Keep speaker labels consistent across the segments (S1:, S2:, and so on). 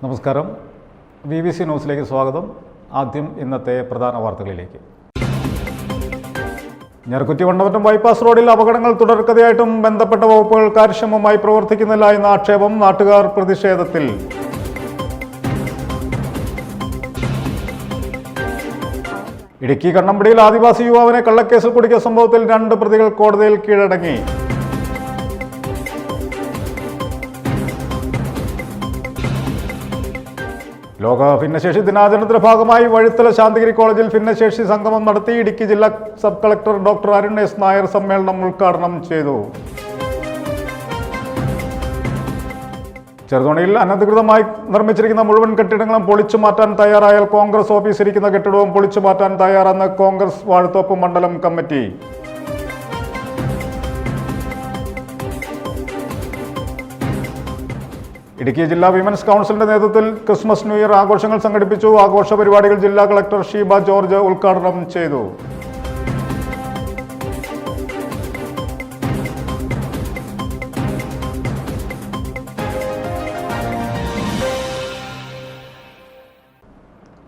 S1: നമസ്കാരം. BBC ന്യൂസിലേക്ക് സ്വാഗതം. ആദ്യം ഇന്നത്തെ പ്രധാന വാർത്തകളിലേക്ക്. ഞർക്കുറ്റി വണ്ടമറ്റം ബൈപ്പാസ് റോഡിൽ അപകടങ്ങൾ തുടർക്കഥയായിട്ടും ബന്ധപ്പെട്ട വകുപ്പുകൾ കാര്യക്ഷമമായി പ്രവർത്തിക്കുന്നില്ല എന്ന ആക്ഷേപം. നാട്ടുകാർ പ്രതിഷേധത്തിൽ. ഇടുക്കി കണ്ണമ്പടിയിൽ ആദിവാസി യുവാവിനെ കള്ളക്കേസിൽ കുടുക്കിയ സംഭവത്തിൽ 2 പ്രതികൾ കോടതിയിൽ കീഴടങ്ങി. ലോക ഭിന്നശേഷി ദിനാചരണത്തിന്റെ ഭാഗമായി വഴുത്തല ശാന്തിഗിരി കോളേജിൽ ഭിന്നശേഷി സംഗമം നടത്തി. ഇടുക്കി ജില്ലാ sub collector doctor Arun S Nair സമ്മേളനം ഉദ്ഘാടനം ചെയ്തു. ചെറുതോണിയിൽ അനധികൃതമായി നിർമ്മിച്ചിരിക്കുന്ന മുഴുവൻ കെട്ടിടങ്ങളും പൊളിച്ചു മാറ്റാൻ തയ്യാറായാൽ കോൺഗ്രസ് ഓഫീസ് ഇരിക്കുന്ന കെട്ടിടവും പൊളിച്ചു മാറ്റാൻ തയ്യാറെന്ന് കോൺഗ്രസ് വാഴത്തോപ്പ് മണ്ഡലം കമ്മിറ്റി. ഇടുക്കി ജില്ലാ വിമൻസ് കൗൺസിലിന്റെ നേതൃത്വത്തിൽ ക്രിസ്മസ് ന്യൂ ഇയർ ആഘോഷങ്ങൾ സംഘടിപ്പിച്ചു. ആഘോഷ പരിപാടികൾ ജില്ലാ കളക്ടർ ഷീബ ജോർജ് ഉദ്ഘാടനം ചെയ്തു.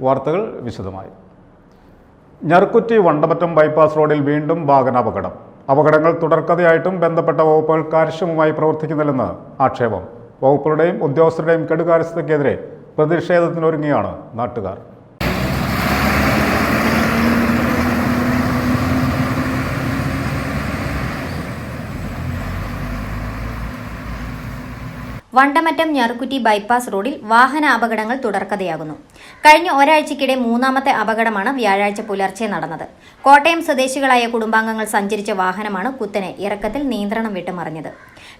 S1: വാർത്തകൾ വിശദമായി. ഞർക്കുറ്റി വണ്ടമറ്റം ബൈപ്പാസ് റോഡിൽ വീണ്ടും വാഹനാപകടം. അപകടങ്ങൾ തുടർക്കഥയായിട്ടും ബന്ധപ്പെട്ട വകുപ്പുകൾ കാര്യക്ഷമമായി പ്രവർത്തിക്കുന്നില്ലെന്ന് ആക്ഷേപം. വകുപ്പുകളുടെയും ഉദ്യോഗസ്ഥരുടെയും കെടുകാര്യസ്ഥതയ്ക്കെതിരെ പ്രതിഷേധത്തിനൊരുങ്ങിയാണ് നാട്ടുകാർ.
S2: വണ്ടമറ്റം ഞർക്കുറ്റി ബൈപ്പാസ് റോഡിൽ വാഹന അപകടങ്ങൾ തുടർക്കഥയാകുന്നു. കഴിഞ്ഞ ഒരാഴ്ചയ്ക്കിടെ 3ാമത്തെ അപകടമാണ് വ്യാഴാഴ്ച പുലർച്ചെ നടന്നത്. കോട്ടയം സ്വദേശികളായ കുടുംബാംഗങ്ങൾ സഞ്ചരിച്ച വാഹനമാണ് കുത്തനെ ഇറക്കത്തിൽ നിയന്ത്രണം വിട്ട് മറിഞ്ഞത്.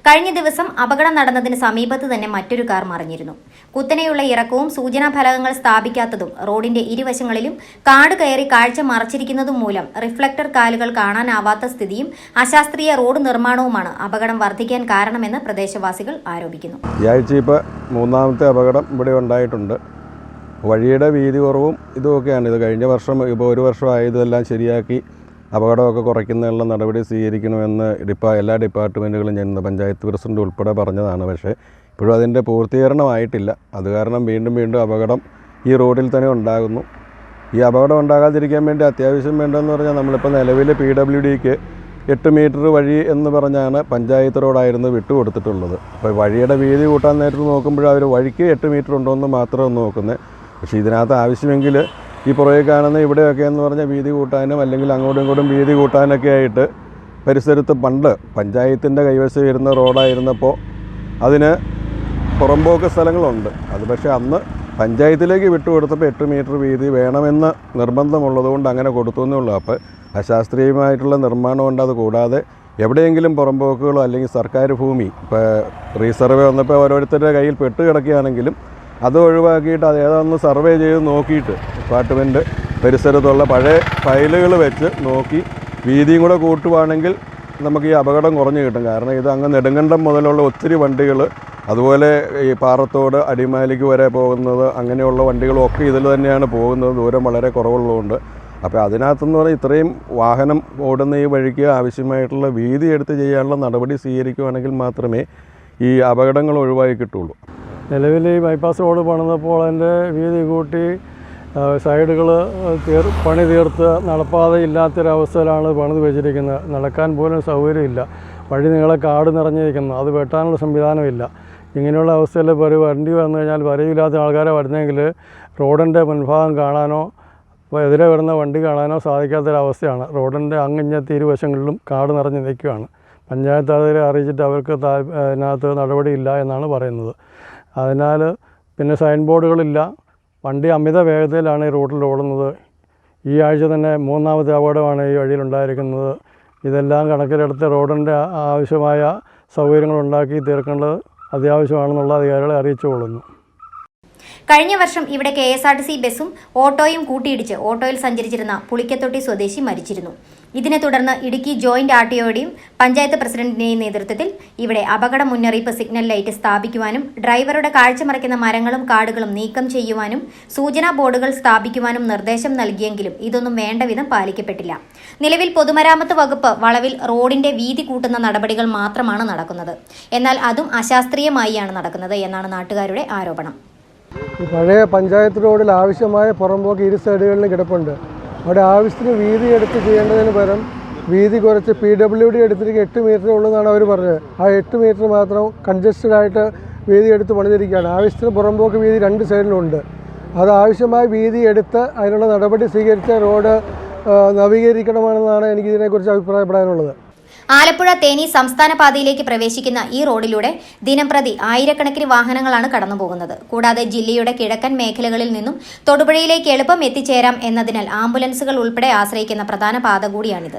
S2: കഴിഞ്ഞ ദിവസം അപകടം നടന്നതിന് സമീപത്ത് തന്നെ മറ്റൊരു കാർ മറിഞ്ഞിരുന്നു. കുത്തനെയുള്ള ഇറക്കവും സൂചനാ ഫലകങ്ങൾ സ്ഥാപിക്കാത്തതും റോഡിന്റെ ഇരുവശങ്ങളിലും കാട് കയറി കാഴ്ച മറച്ചിരിക്കുന്നതും മൂലം റിഫ്ലക്ടർ കാലുകൾ കാണാനാവാത്ത സ്ഥിതിയും അശാസ്ത്രീയ റോഡ് നിർമ്മാണവുമാണ് അപകടം വർദ്ധിക്കാൻ കാരണമെന്ന് പ്രദേശവാസികൾ ആരോപിക്കുന്നു.
S3: വ്യാഴാഴ്ച ഇപ്പോൾ 3ാമത്തെ അപകടം ഇവിടെ ഉണ്ടായിട്ടുണ്ട്. വഴിയുടെ വീതി കുറവും ഇതുമൊക്കെയാണ്. ഇത് കഴിഞ്ഞ വർഷം ഇപ്പോൾ 1 വർഷമായി ഇതെല്ലാം ശരിയാക്കി അപകടമൊക്കെ കുറയ്ക്കുന്നതിനുള്ള നടപടി സ്വീകരിക്കണമെന്ന് എല്ലാ ഡിപ്പാർട്ട്മെൻറ്റുകളും ചെയ്യുന്ന പഞ്ചായത്ത് പ്രസിഡന്റ് ഉൾപ്പെടെ പറഞ്ഞതാണ്. പക്ഷേ ഇപ്പോഴും അതിൻ്റെ പൂർത്തീകരണമായിട്ടില്ല. അത് കാരണം വീണ്ടും അപകടം ഈ റോഡിൽ തന്നെ ഉണ്ടാകുന്നു. ഈ അപകടം ഉണ്ടാകാതിരിക്കാൻ വേണ്ടി അത്യാവശ്യം വേണ്ടതെന്ന് പറഞ്ഞാൽ നമ്മളിപ്പോൾ നിലവിൽ PWDക്ക് 8 മീറ്റർ വഴി എന്ന് പറഞ്ഞാണ് പഞ്ചായത്ത് റോഡായിരുന്നു വിട്ടുകൊടുത്തിട്ടുള്ളത്. അപ്പോൾ വഴിയുടെ വീതി കൂട്ടാൻ നേരത്ത് നോക്കുമ്പോൾ അവർ വഴിക്ക് 8 മീറ്റർ ഉണ്ടോ എന്ന് മാത്രം നോക്കുന്നത്. പക്ഷേ ഇതിനകത്ത് ആവശ്യമെങ്കിൽ ഈ പുറകെ കാണുന്ന ഇവിടെയൊക്കെ എന്ന് പറഞ്ഞാൽ വീതി കൂട്ടാനും അല്ലെങ്കിൽ അങ്ങോട്ടും ഇങ്ങോട്ടും വീതി കൂട്ടാനൊക്കെ ആയിട്ട് പരിസരത്ത് പണ്ട് പഞ്ചായത്തിൻ്റെ കൈവശം വരുന്ന റോഡായിരുന്നപ്പോൾ അതിന് പുറമ്പോക്ക് സ്ഥലങ്ങളുണ്ട്. അത് പക്ഷേ അന്ന് പഞ്ചായത്തിലേക്ക് വിട്ടുകൊടുത്തപ്പോൾ 8 മീറ്റർ വീതി വേണമെന്ന് നിർബന്ധമുള്ളതുകൊണ്ട് അങ്ങനെ കൊടുത്തു എന്നേ ഉള്ളൂ. അപ്പോൾ അശാസ്ത്രീയമായിട്ടുള്ള നിർമ്മാണമുണ്ട്. അത് കൂടാതെ എവിടെയെങ്കിലും പുറമ്പോക്കുകളോ അല്ലെങ്കിൽ സർക്കാർ ഭൂമി ഇപ്പോൾ റീസർവേ വന്നപ്പോൾ ഓരോരുത്തരുടെ കയ്യിൽ പെട്ട് കിടക്കുകയാണെങ്കിലും അത് ഒഴിവാക്കിയിട്ട് അത് ഏതാണെന്ന് സർവേ ചെയ്ത് നോക്കിയിട്ട് ഡിപ്പാർട്ട്മെൻറ്റ് പരിസരത്തുള്ള പഴയ ഫയലുകൾ വെച്ച് നോക്കി വീതിയും കൂടെ കൂട്ടുവാണെങ്കിൽ നമുക്ക് ഈ അപകടം കുറഞ്ഞു കിട്ടും. കാരണം ഇത് അങ്ങ് നെടുങ്കണ്ടം മുതലുള്ള ഒത്തിരി വണ്ടികൾ, അതുപോലെ ഈ പാറത്തോട് അടിമാലിക്ക് വരെ പോകുന്നത്, അങ്ങനെയുള്ള വണ്ടികളൊക്കെ ഇതിൽ തന്നെയാണ് പോകുന്നത്. ദൂരം വളരെ കുറവുള്ളതുകൊണ്ട് അപ്പോൾ അതിനകത്തെന്ന് പറഞ്ഞാൽ ഇത്രയും വാഹനം ഓടുന്ന ഈ വഴിക്ക് ആവശ്യമായിട്ടുള്ള വീതി എടുത്ത് ചെയ്യാനുള്ള നടപടി സ്വീകരിക്കുകയാണെങ്കിൽ മാത്രമേ ഈ അപകടങ്ങൾ ഒഴിവാക്കി കിട്ടുള്ളൂ.
S4: നിലവിൽ ഈ ബൈപ്പാസ് റോഡ് പണിതപ്പോൾ അതിൻ്റെ വീതി കൂട്ടി സൈഡുകൾ പണി തീർത്ത് നടപ്പാതെ ഇല്ലാത്തൊരവസ്ഥയിലാണ് പണിത് വെച്ചിരിക്കുന്നത്. നടക്കാൻ പോലും സൗകര്യമില്ല. വഴി നീളെ കാട് നിറഞ്ഞിരിക്കുന്നു. അത് വെട്ടാനുള്ള സംവിധാനമില്ല. ഇങ്ങനെയുള്ള അവസ്ഥയിൽ ഒരു വണ്ടി വന്നു കഴിഞ്ഞാൽ വരയില്ലാത്ത ആൾക്കാരെ വരുന്നെങ്കിൽ റോഡിൻ്റെ മുൻഭാഗം കാണാനോ എതിരെ വരുന്ന വണ്ടി കാണാനോ സാധിക്കാത്തൊരവസ്ഥയാണ്. റോഡിൻ്റെ അങ്ങിഞ്ഞത്തെ ഇരുവശങ്ങളിലും കാട് നിറഞ്ഞ് നിൽക്കുകയാണ്. പഞ്ചായത്ത് അതിരെ അറിയിച്ചിട്ട് അവർക്ക് അതിനകത്ത് നടപടിയില്ല എന്നാണ് പറയുന്നത്. അതിനാൽ പിന്നെ സൈൻ ബോർഡുകളില്ല. വണ്ടി അമിത വേഗതയിലാണ് ഈ റൂട്ടിൽ ഓടുന്നത്. ഈ ആഴ്ച തന്നെ 3ാമത്തെ അപകടമാണ് ഈ വഴിയിലുണ്ടായിരിക്കുന്നത്. ഇതെല്ലാം കണക്കിലെടുത്ത് റോഡിൻ്റെ ആവശ്യമായ സൗകര്യങ്ങൾ ഉണ്ടാക്കി തീർക്കേണ്ടത് അത്യാവശ്യമാണെന്നുള്ള അധികാരികളെ അറിയിച്ചുകൊള്ളുന്നു.
S2: കഴിഞ്ഞ വർഷം ഇവിടെ KSRTC ബസ്സും ഓട്ടോയും കൂട്ടിയിടിച്ച് ഓട്ടോയിൽ സഞ്ചരിച്ചിരുന്ന പുളിക്കത്തൊട്ടി സ്വദേശി മരിച്ചിരുന്നു. ഇതിനെ തുടർന്ന് ഇടുക്കി ജോയിന്റ് RTOയുടെയും പഞ്ചായത്ത് പ്രസിഡന്റിന്റെയും നേതൃത്വത്തിൽ ഇവിടെ അപകട മുന്നറിയിപ്പ് സിഗ്നൽ ലൈറ്റ് സ്ഥാപിക്കുവാനും ഡ്രൈവറുടെ കാഴ്ച മറയ്ക്കുന്ന മരങ്ങളും കാടുകളും നീക്കം ചെയ്യുവാനും സൂചനാ ബോർഡുകൾ സ്ഥാപിക്കുവാനും നിർദ്ദേശം നൽകിയെങ്കിലും ഇതൊന്നും വേണ്ടവിധം പാലിക്കപ്പെട്ടില്ല. നിലവിൽ പൊതുമരാമത്ത് വകുപ്പ് വളവിൽ റോഡിന്റെ വീതി കൂട്ടുന്ന നടപടികൾ മാത്രമാണ് നടക്കുന്നത്. എന്നാൽ അതും അശാസ്ത്രീയമായാണ് നടക്കുന്നത് എന്നാണ് നാട്ടുകാരുടെ ആരോപണം.
S4: ഈ പഴയ പഞ്ചായത്ത് റോഡിൽ ആവശ്യമായ പുറമ്പോക്ക് ഇരു സൈഡുകളിലും കിടപ്പുണ്ട്. അവിടെ ആവശ്യത്തിന് വീതി എടുത്ത് ചെയ്യേണ്ടതിന് പകരം വീതി കുറച്ച് PWD എടുത്തിരിക്കുക 8 മീറ്റർ ഉള്ളതെന്നാണ് അവർ പറഞ്ഞത്. ആ 8 മീറ്റർ മാത്രം കൺജസ്റ്റഡ് ആയിട്ട് വീതി എടുത്ത് പണിതിരിക്കുകയാണ്. ആവശ്യത്തിന് പുറമ്പോക്ക് വീതി 2 സൈഡിലുണ്ട്. അത് ആവശ്യമായ വീതി എടുത്ത് അതിനുള്ള നടപടി സ്വീകരിച്ച റോഡ് നവീകരിക്കണമെന്നാണ് എനിക്ക് ഇതിനെക്കുറിച്ച് അഭിപ്രായപ്പെടാനുള്ളത്.
S2: ആലപ്പുഴ തേനി സംസ്ഥാന പാതയിലേക്ക് പ്രവേശിക്കുന്ന ഈ റോഡിലൂടെ ദിനംപ്രതി ആയിരക്കണക്കിന് വാഹനങ്ങളാണ് കടന്നുപോകുന്നത്. കൂടാതെ ജില്ലയുടെ കിഴക്കൻ മേഖലകളിൽ നിന്നും തൊടുപുഴയിലേക്ക് എളുപ്പം എത്തിച്ചേരാം എന്നതിനാൽ ആംബുലൻസുകൾ ഉൾപ്പെടെ ആശ്രയിക്കുന്ന പ്രധാന പാത കൂടിയാണിത്.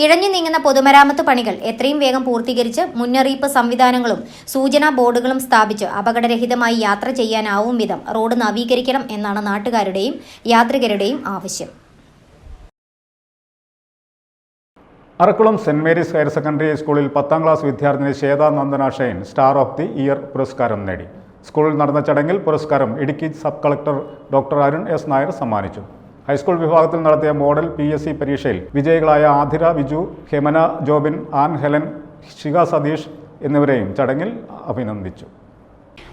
S2: ഇഴഞ്ഞു നീങ്ങുന്ന പൊതുമരാമത്ത് പണികൾ എത്രയും വേഗം പൂർത്തീകരിച്ച് മുന്നറിയിപ്പ് സംവിധാനങ്ങളും സൂചനാ ബോർഡുകളും സ്ഥാപിച്ച് അപകടരഹിതമായി യാത്ര ചെയ്യാനാവും വിധം റോഡ് നവീകരിക്കണം എന്നാണ് നാട്ടുകാരുടെയും യാത്രികരുടെയും ആവശ്യം.
S1: Arakkulam Saint Mary's higher secondary സ്കൂളിൽ 10ാം ക്ലാസ് വിദ്യാർത്ഥിനി Shweta Nandana shine star of the year പുരസ്കാരം നേടി. സ്കൂളിൽ നടന്ന ചടങ്ങിൽ പുരസ്കാരം Idukki sub collector doctor Arun S Nair സമ്മാനിച്ചു. ഹൈസ്കൂൾ വിഭാഗത്തിൽ നടത്തിയ മോഡൽ PSC പരീക്ഷയിൽ വിജയികളായ ആതിര ബിജു, ഹെമന ജോബിൻ, ആൻ ഹെലൻ, ശിഖ സതീഷ് എന്നിവരെയും ചടങ്ങിൽ അഭിനന്ദിച്ചു.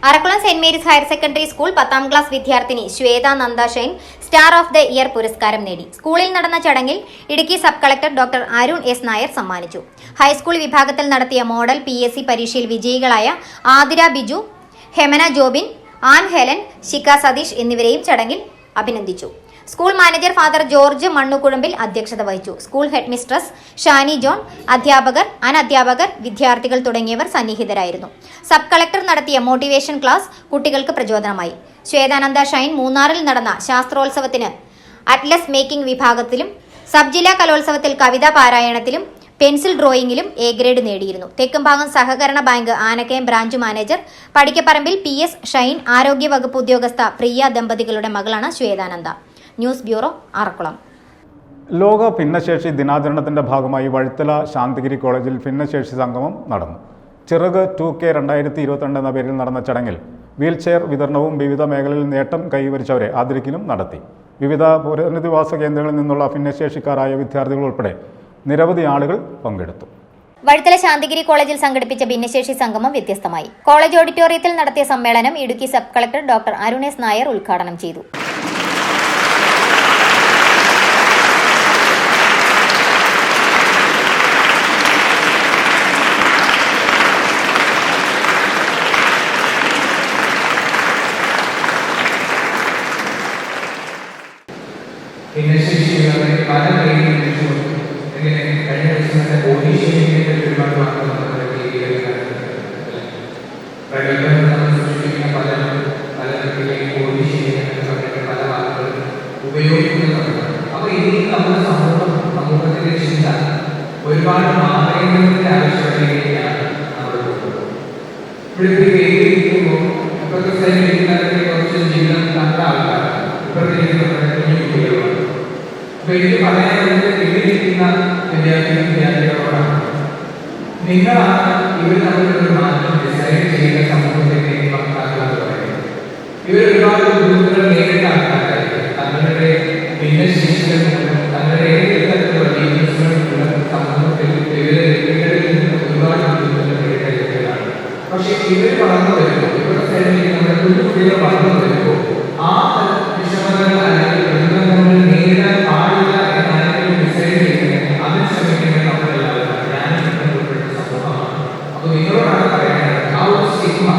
S2: Arakkulam Saint Mary's higher secondary school 10ാം ക്ലാസ് വിദ്യാർത്ഥിനി Shweta Nanda shine star of the year പുരസ്കാരം നേടി. സ്കൂളിൽ നടന്ന ചടങ്ങിൽ Idukki sub collector doctor Arun S Nair സമ്മാനിച്ചു. ഹൈസ്കൂൾ വിഭാഗത്തിൽ നടത്തിയ മോഡൽ PSC പരീക്ഷയിൽ വിജയികളായ ആതിര ബിജു, ഹെമന ജോബിൻ, ആൻ ഹെലൻ, ശിഖ സതീഷ് എന്നിവരെയും ചടങ്ങിൽ അഭിനന്ദിച്ചു. സ്കൂൾ മാനേജർ ഫാദർ ജോർജ് മണ്ണുകുഴമ്പിൽ അധ്യക്ഷത വഹിച്ചു. School head mistress Shani John, അധ്യാപകർ, അനധ്യാപകർ, വിദ്യാർത്ഥികൾ തുടങ്ങിയവർ സന്നിഹിതരായിരുന്നു. സബ് കളക്ടർ നടത്തിയ മോട്ടിവേഷൻ ക്ലാസ് കുട്ടികൾക്ക് പ്രചോദനമായി. ശ്വേതാനന്ദ ഷൈൻ മൂന്നാറിൽ നടന്ന ശാസ്ത്രോത്സവത്തിന് അറ്റ്ലസ് മേക്കിംഗ് വിഭാഗത്തിലും സബ് ജില്ലാ കലോത്സവത്തിൽ കവിതാ പാരായണത്തിലും പെൻസിൽ ഡ്രോയിങ്ങിലും A ഗ്രേഡ് നേടിയിരുന്നു. തെക്കുംഭാഗം സഹകരണ bank Anakkayam branch manager Padikkaparambil PS Shine ആരോഗ്യ വകുപ്പ് ഉദ്യോഗസ്ഥ പ്രിയ ദമ്പതികളുടെ മകളാണ് ശ്വേതാനന്ദ. News bureau, Arakkulam.
S1: ലോക ഭിന്നശേഷി ദിനാചരണത്തിന്റെ ഭാഗമായി വഴുത്തല ശാന്തിഗിരി കോളേജിൽ ഭിന്നശേഷി സംഗമം നടന്നു. ചിറക് 2K 2022 എന്ന പേരിൽ നടന്ന ചടങ്ങിൽ വീൽചെയർ വിതരണവും വിവിധ മേഖലയിൽ നേട്ടം കൈവരിച്ചവരെ ആദരിക്കലും നടത്തി. വിവിധ പുനരധിവാസ കേന്ദ്രങ്ങളിൽ നിന്നുള്ള ഭിന്നശേഷിക്കാരായ വിദ്യാർത്ഥികൾ ഉൾപ്പെടെ നിരവധി ആളുകൾ പങ്കെടുത്തു.
S2: വഴുത്തല ശാന്തിഗിരി കോളേജിൽ സംഘടിപ്പിച്ച ഭിന്നശേഷി സംഗമം വ്യത്യസ്തമായി. കോളേജ് ഓഡിറ്റോറിയത്തിൽ നടത്തിയ സമ്മേളനം Idukki sub collector doctor Arun S Nair ഉദ്ഘാടനം ചെയ്തു.
S5: ഭിന്നശേഷിയുള്ളവരെ പല മേഖലയിൽ വെച്ചുകൊണ്ട് എങ്ങനെ കഴിഞ്ഞ ദിവസത്തെ ഓഡീഷനിലേക്ക് ഒരുപാട് വാർത്തകൾ പ്രഗത്ഭർ നമ്മൾ സൃഷ്ടിക്കുന്ന പല വ്യക്തികളെയും ഓഡീഷനിലേക്ക് പല വാർത്തകൾ ഉപയോഗിക്കുന്നുണ്ട്. അപ്പോൾ ഇനി നമ്മുടെ സമൂഹത്തിലെ ചിന്ത ഒരുപാട് മാറേണ്ടതിന്റെ ആവശ്യകതയിലേക്കാണ് നമ്മൾ പോകുന്നത്. ഇവിടെ വേദിയിരിക്കുമ്പോൾ ഇപ്പോഴത്തെ സൈനികരെ കുറച്ച് ജീവിതം കണ്ട ആൾക്കാരാണ്. ഇപ്പോഴത്തെ കുട്ടികളാണ്. അപ്പൊ എനിക്ക് പറയാനുള്ളത് ഇവരിരിക്കുന്ന വിദ്യാർത്ഥികളോടാണ്. നിങ്ങളാണ് ഇവർ തമ്മിലൊരു മാറ്റം ഡിസൈഡ് ചെയ്യുന്ന സമൂഹത്തിലേക്ക് വക്താക്കളെന്ന് പറയുന്നത്. ഇവർ ഒരുപാട് ബുദ്ധിമുട്ടുകൾ നേരിട്ട ആൾക്കാരായിരിക്കും. തങ്ങളുടെ ഭിന്നശേഷികൾ മൂലം തങ്ങളുടെ ഏത് തരത്തിലുള്ള വീക്ക്നസ്സുകൾ മൂലം സമൂഹത്തിൽ ഇവരിൽ നിന്ന് ഒരുപാട് ബുദ്ധിമുട്ടുകൾ നേരിട്ട വ്യക്തികളാണ്. പക്ഷെ ഇവർ വളർന്നു വരുമ്പോൾ ഇവരുടെ സൈഡിൽ നമ്മുടെ കുഞ്ഞുകുട്ടികൾ വളർന്നു വരുമ്പോൾ ആ വിഷമതകൾ അല്ലെങ്കിൽ ബന്ധങ്ങൾ നേരിടാൻ പാടില്ല എന്നാരെങ്കിലും ഡിസൈഡ് ചെയ്യുന്നത് അതിന് ശ്രമിക്കുന്നത് നമ്മളെല്ലാവരും ജ്ഞാനപ്പെടുന്ന സമൂഹമാണ്. അപ്പൊ നിങ്ങളോടാണ് പറയാനുള്ളത് ആ ഒരു സ്റ്റിഗ്മ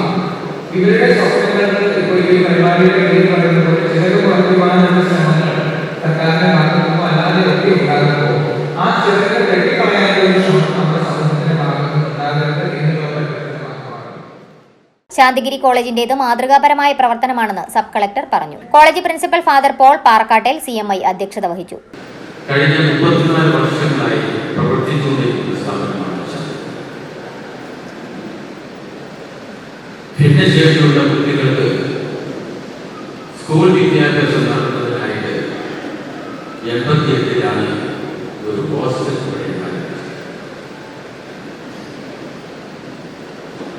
S5: ഇവരുടെ സ്വപ്നങ്ങൾ ഇപ്പോൾ ഈ പരിപാടിയുടെ പേര് പറയുമ്പോൾ ചിലർക്ക് വർദ്ധിക്കാനുള്ള ശ്രമങ്ങൾ സർക്കാരിന്റെ ഭാഗത്തുനിന്നോ അല്ലാതെ ഒക്കെ ഉണ്ടാകുമ്പോൾ ആ ചിലർക്ക് വെട്ടിക്കളയാനുള്ള ശ്രമം നമ്മുടെ സമൂഹത്തിന്റെ ഭാഗത്തുനിന്ന് ഉണ്ടാകരുത് എന്നുള്ള
S2: ശാന്തിഗിരി കോളേജിന്റേത് മാതൃകാപരമായ പ്രവർത്തനമാണെന്ന് സബ് കളക്ടർ പറഞ്ഞു. College principal father Paul Parakkattel CMI അധ്യക്ഷത വഹിച്ചു.
S6: കഴിഞ്ഞ 34 വർഷങ്ങളായി പ്രവർത്തിച്ചുകൊണ്ടിരിക്കുന്ന സ്ഥാപനമാണ് ഭിന്നശേഷിയുള്ള കുട്ടികൾക്ക് സ്കൂൾ വിദ്യാഭ്യാസം നടത്തുന്നതിനായിട്ട് 88-ലാണ് ഒരു ഹോസ്റ്റൽ പഠിക്കുന്നത്.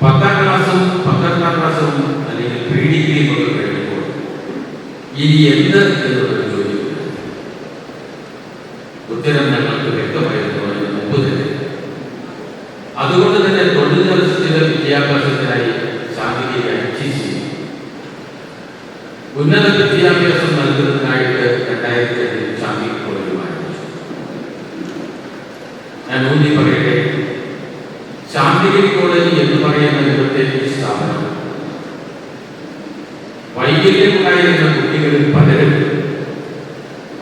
S6: 10ാം ക്ലാസ്സും 12ാം ക്ലാസ്സും അല്ലെങ്കിൽ പ്രീഡിഗ്രിയും ഒക്കെ കഴിയുമ്പോൾ ഇനി എന്ത് എന്നുള്ളൊരു ചോദ്യം ഉത്തരം ഞങ്ങൾക്ക് വ്യക്തമായിരുന്നു അതിന് മുമ്പ് തന്നെ. അതുകൊണ്ട് തന്നെ തൊഴിലധിഷ്ഠിത വിദ്യാഭ്യാസത്തിനായി ശാന്തിഗിരി ITC ഉന്നത വിദ്യാഭ്യാസം നൽകുന്നതിനായിട്ട് 2005 ശാന്തി കോളേജ് ആരംഭിച്ചു. ഞാൻ ഊന്നി പറയട്ടെ, ശാന്തിഗിരി കോളേജ് എന്ന് പറയുന്ന ഇന്നത്തെ ഈ സ്ഥാപനം വൈകല്യമുണ്ടായിരുന്ന കുട്ടികളിൽ പലരും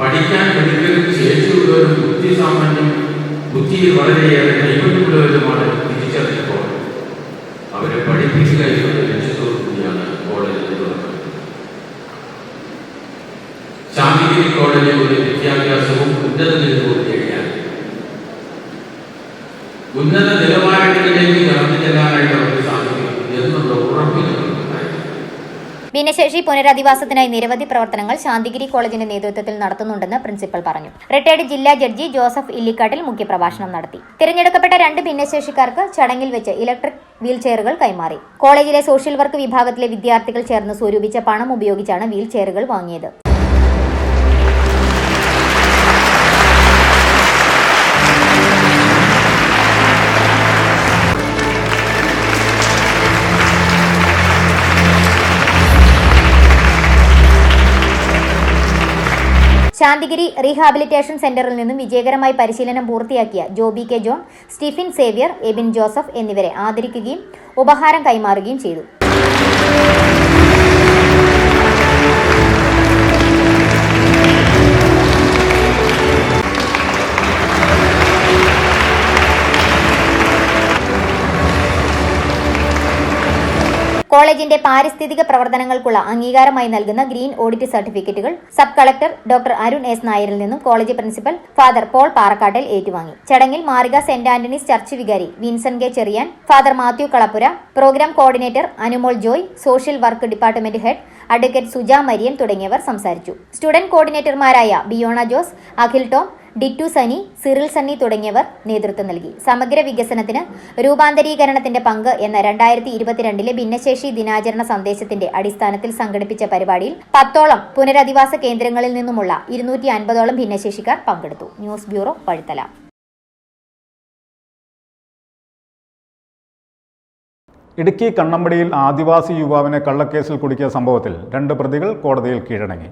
S6: പഠിക്കാൻ ഒരിക്കലും ശേഷിയുള്ളവരും ബുദ്ധിയിൽ വളരെയേറെ നൈപുണ്യമുള്ളവരുമാണ് തിരിച്ചറിഞ്ഞപ്പോൾ അവരെ പഠിപ്പിക്കുക എന്ന ലക്ഷ്യത്തോടു കൂടിയാണ് കോളേജ് തുറന്നത്. ശാന്തിഗിരി കോളേജിലൂടെ വിദ്യാഭ്യാസവും ഉന്നത നിലവാരവും നേടിയാൽ ഉന്നത നിലവാരങ്ങളിലേക്ക് കടന്നു ചെല്ലാനായിട്ട് അവർക്ക് സാധിക്കും എന്നുള്ള ഉറപ്പിനുണ്ടായിരുന്നു.
S2: ഭിന്നശേഷി പുനരധിവാസത്തിനായി നിരവധി പ്രവർത്തനങ്ങൾ ശാന്തിഗിരി കോളേജിന്റെ നേതൃത്വത്തിൽ നടത്തുന്നുണ്ടെന്ന് പ്രിൻസിപ്പൽ പറഞ്ഞു. റിട്ടയർഡ് ജില്ലാ ജഡ്ജി ജോസഫ് ഇല്ലിക്കാട്ടിൽ മുഖ്യപ്രഭാഷണം നടത്തി. തിരഞ്ഞെടുക്കപ്പെട്ട 2 ഭിന്നശേഷിക്കാർക്ക് ചടങ്ങിൽ വെച്ച് ഇലക്ട്രിക് വീൽ ചെയറുകൾ കൈമാറി. കോളേജിലെ സോഷ്യൽ വർക്ക് വിഭാഗത്തിലെ വിദ്യാർത്ഥികൾ ചേർന്ന് സ്വരൂപിച്ച പണം ഉപയോഗിച്ചാണ് വീൽ ചെയറുകൾ വാങ്ങിയത്. ശാന്തിഗിരി റീഹാബിലിറ്റേഷൻ സെന്ററിൽ നിന്നും വിജയകരമായി പരിശീലനം പൂർത്തിയാക്കിയ Jobi K John, Stephen Xavier, Ebin Joseph എന്നിവരെ ആദരിക്കുകയും ഉപഹാരം കൈമാറുകയും ചെയ്തു. കോളേജിന്റെ പാരിസ്ഥിതിക പ്രവർത്തനങ്ങൾക്കുള്ള അംഗീകാരമായി നൽകുന്ന ഗ്രീൻ ഓഡിറ്റ് സർട്ടിഫിക്കറ്റുകൾ sub collector doctor Arun S നായരിൽ നിന്നും college principal father Paul Parakkattil ഏറ്റുവാങ്ങി. ചടങ്ങിൽ മാറിക സെന്റ് ആന്റണീസ് ചർച്ച് വികാരി Vincent K Cherian, father Mathew Kalappura, programme coordinator Anumol Joy, social work department head advocate Suja Marian തുടങ്ങിയവർ സംസാരിച്ചു. സ്റ്റുഡന്റ് കോർഡിനേറ്റർമാരായ ബിയോണ ജോസ്, അഖിൽ ടോം, ഡിറ്റു സനി, സിറിൽ സണ്ണി തുടങ്ങിയവർ നേതൃത്വം നൽകി. സമഗ്ര വികസനത്തിന് രൂപാന്തരീകരണത്തിന്റെ പങ്ക് എന്ന 2022 ഭിന്നശേഷി ദിനാചരണ സന്ദേശത്തിന്റെ അടിസ്ഥാനത്തിൽ സംഘടിപ്പിച്ച പരിപാടിയിൽ 10ഓളം പുനരധിവാസ കേന്ദ്രങ്ങളിൽ നിന്നുമുള്ള 250ഓളം ഭിന്നശേഷിക്കാർ പങ്കെടുത്തു. News bureau, Vazhuthala.
S1: ഇടുക്കി കണ്ണമ്പടിയിൽ ആദിവാസി യുവാവിനെ കള്ളക്കേസിൽ കുടുക്കിയ സംഭവത്തിൽ 2 പ്രതികൾ കോടതിയിൽ കീഴടങ്ങി.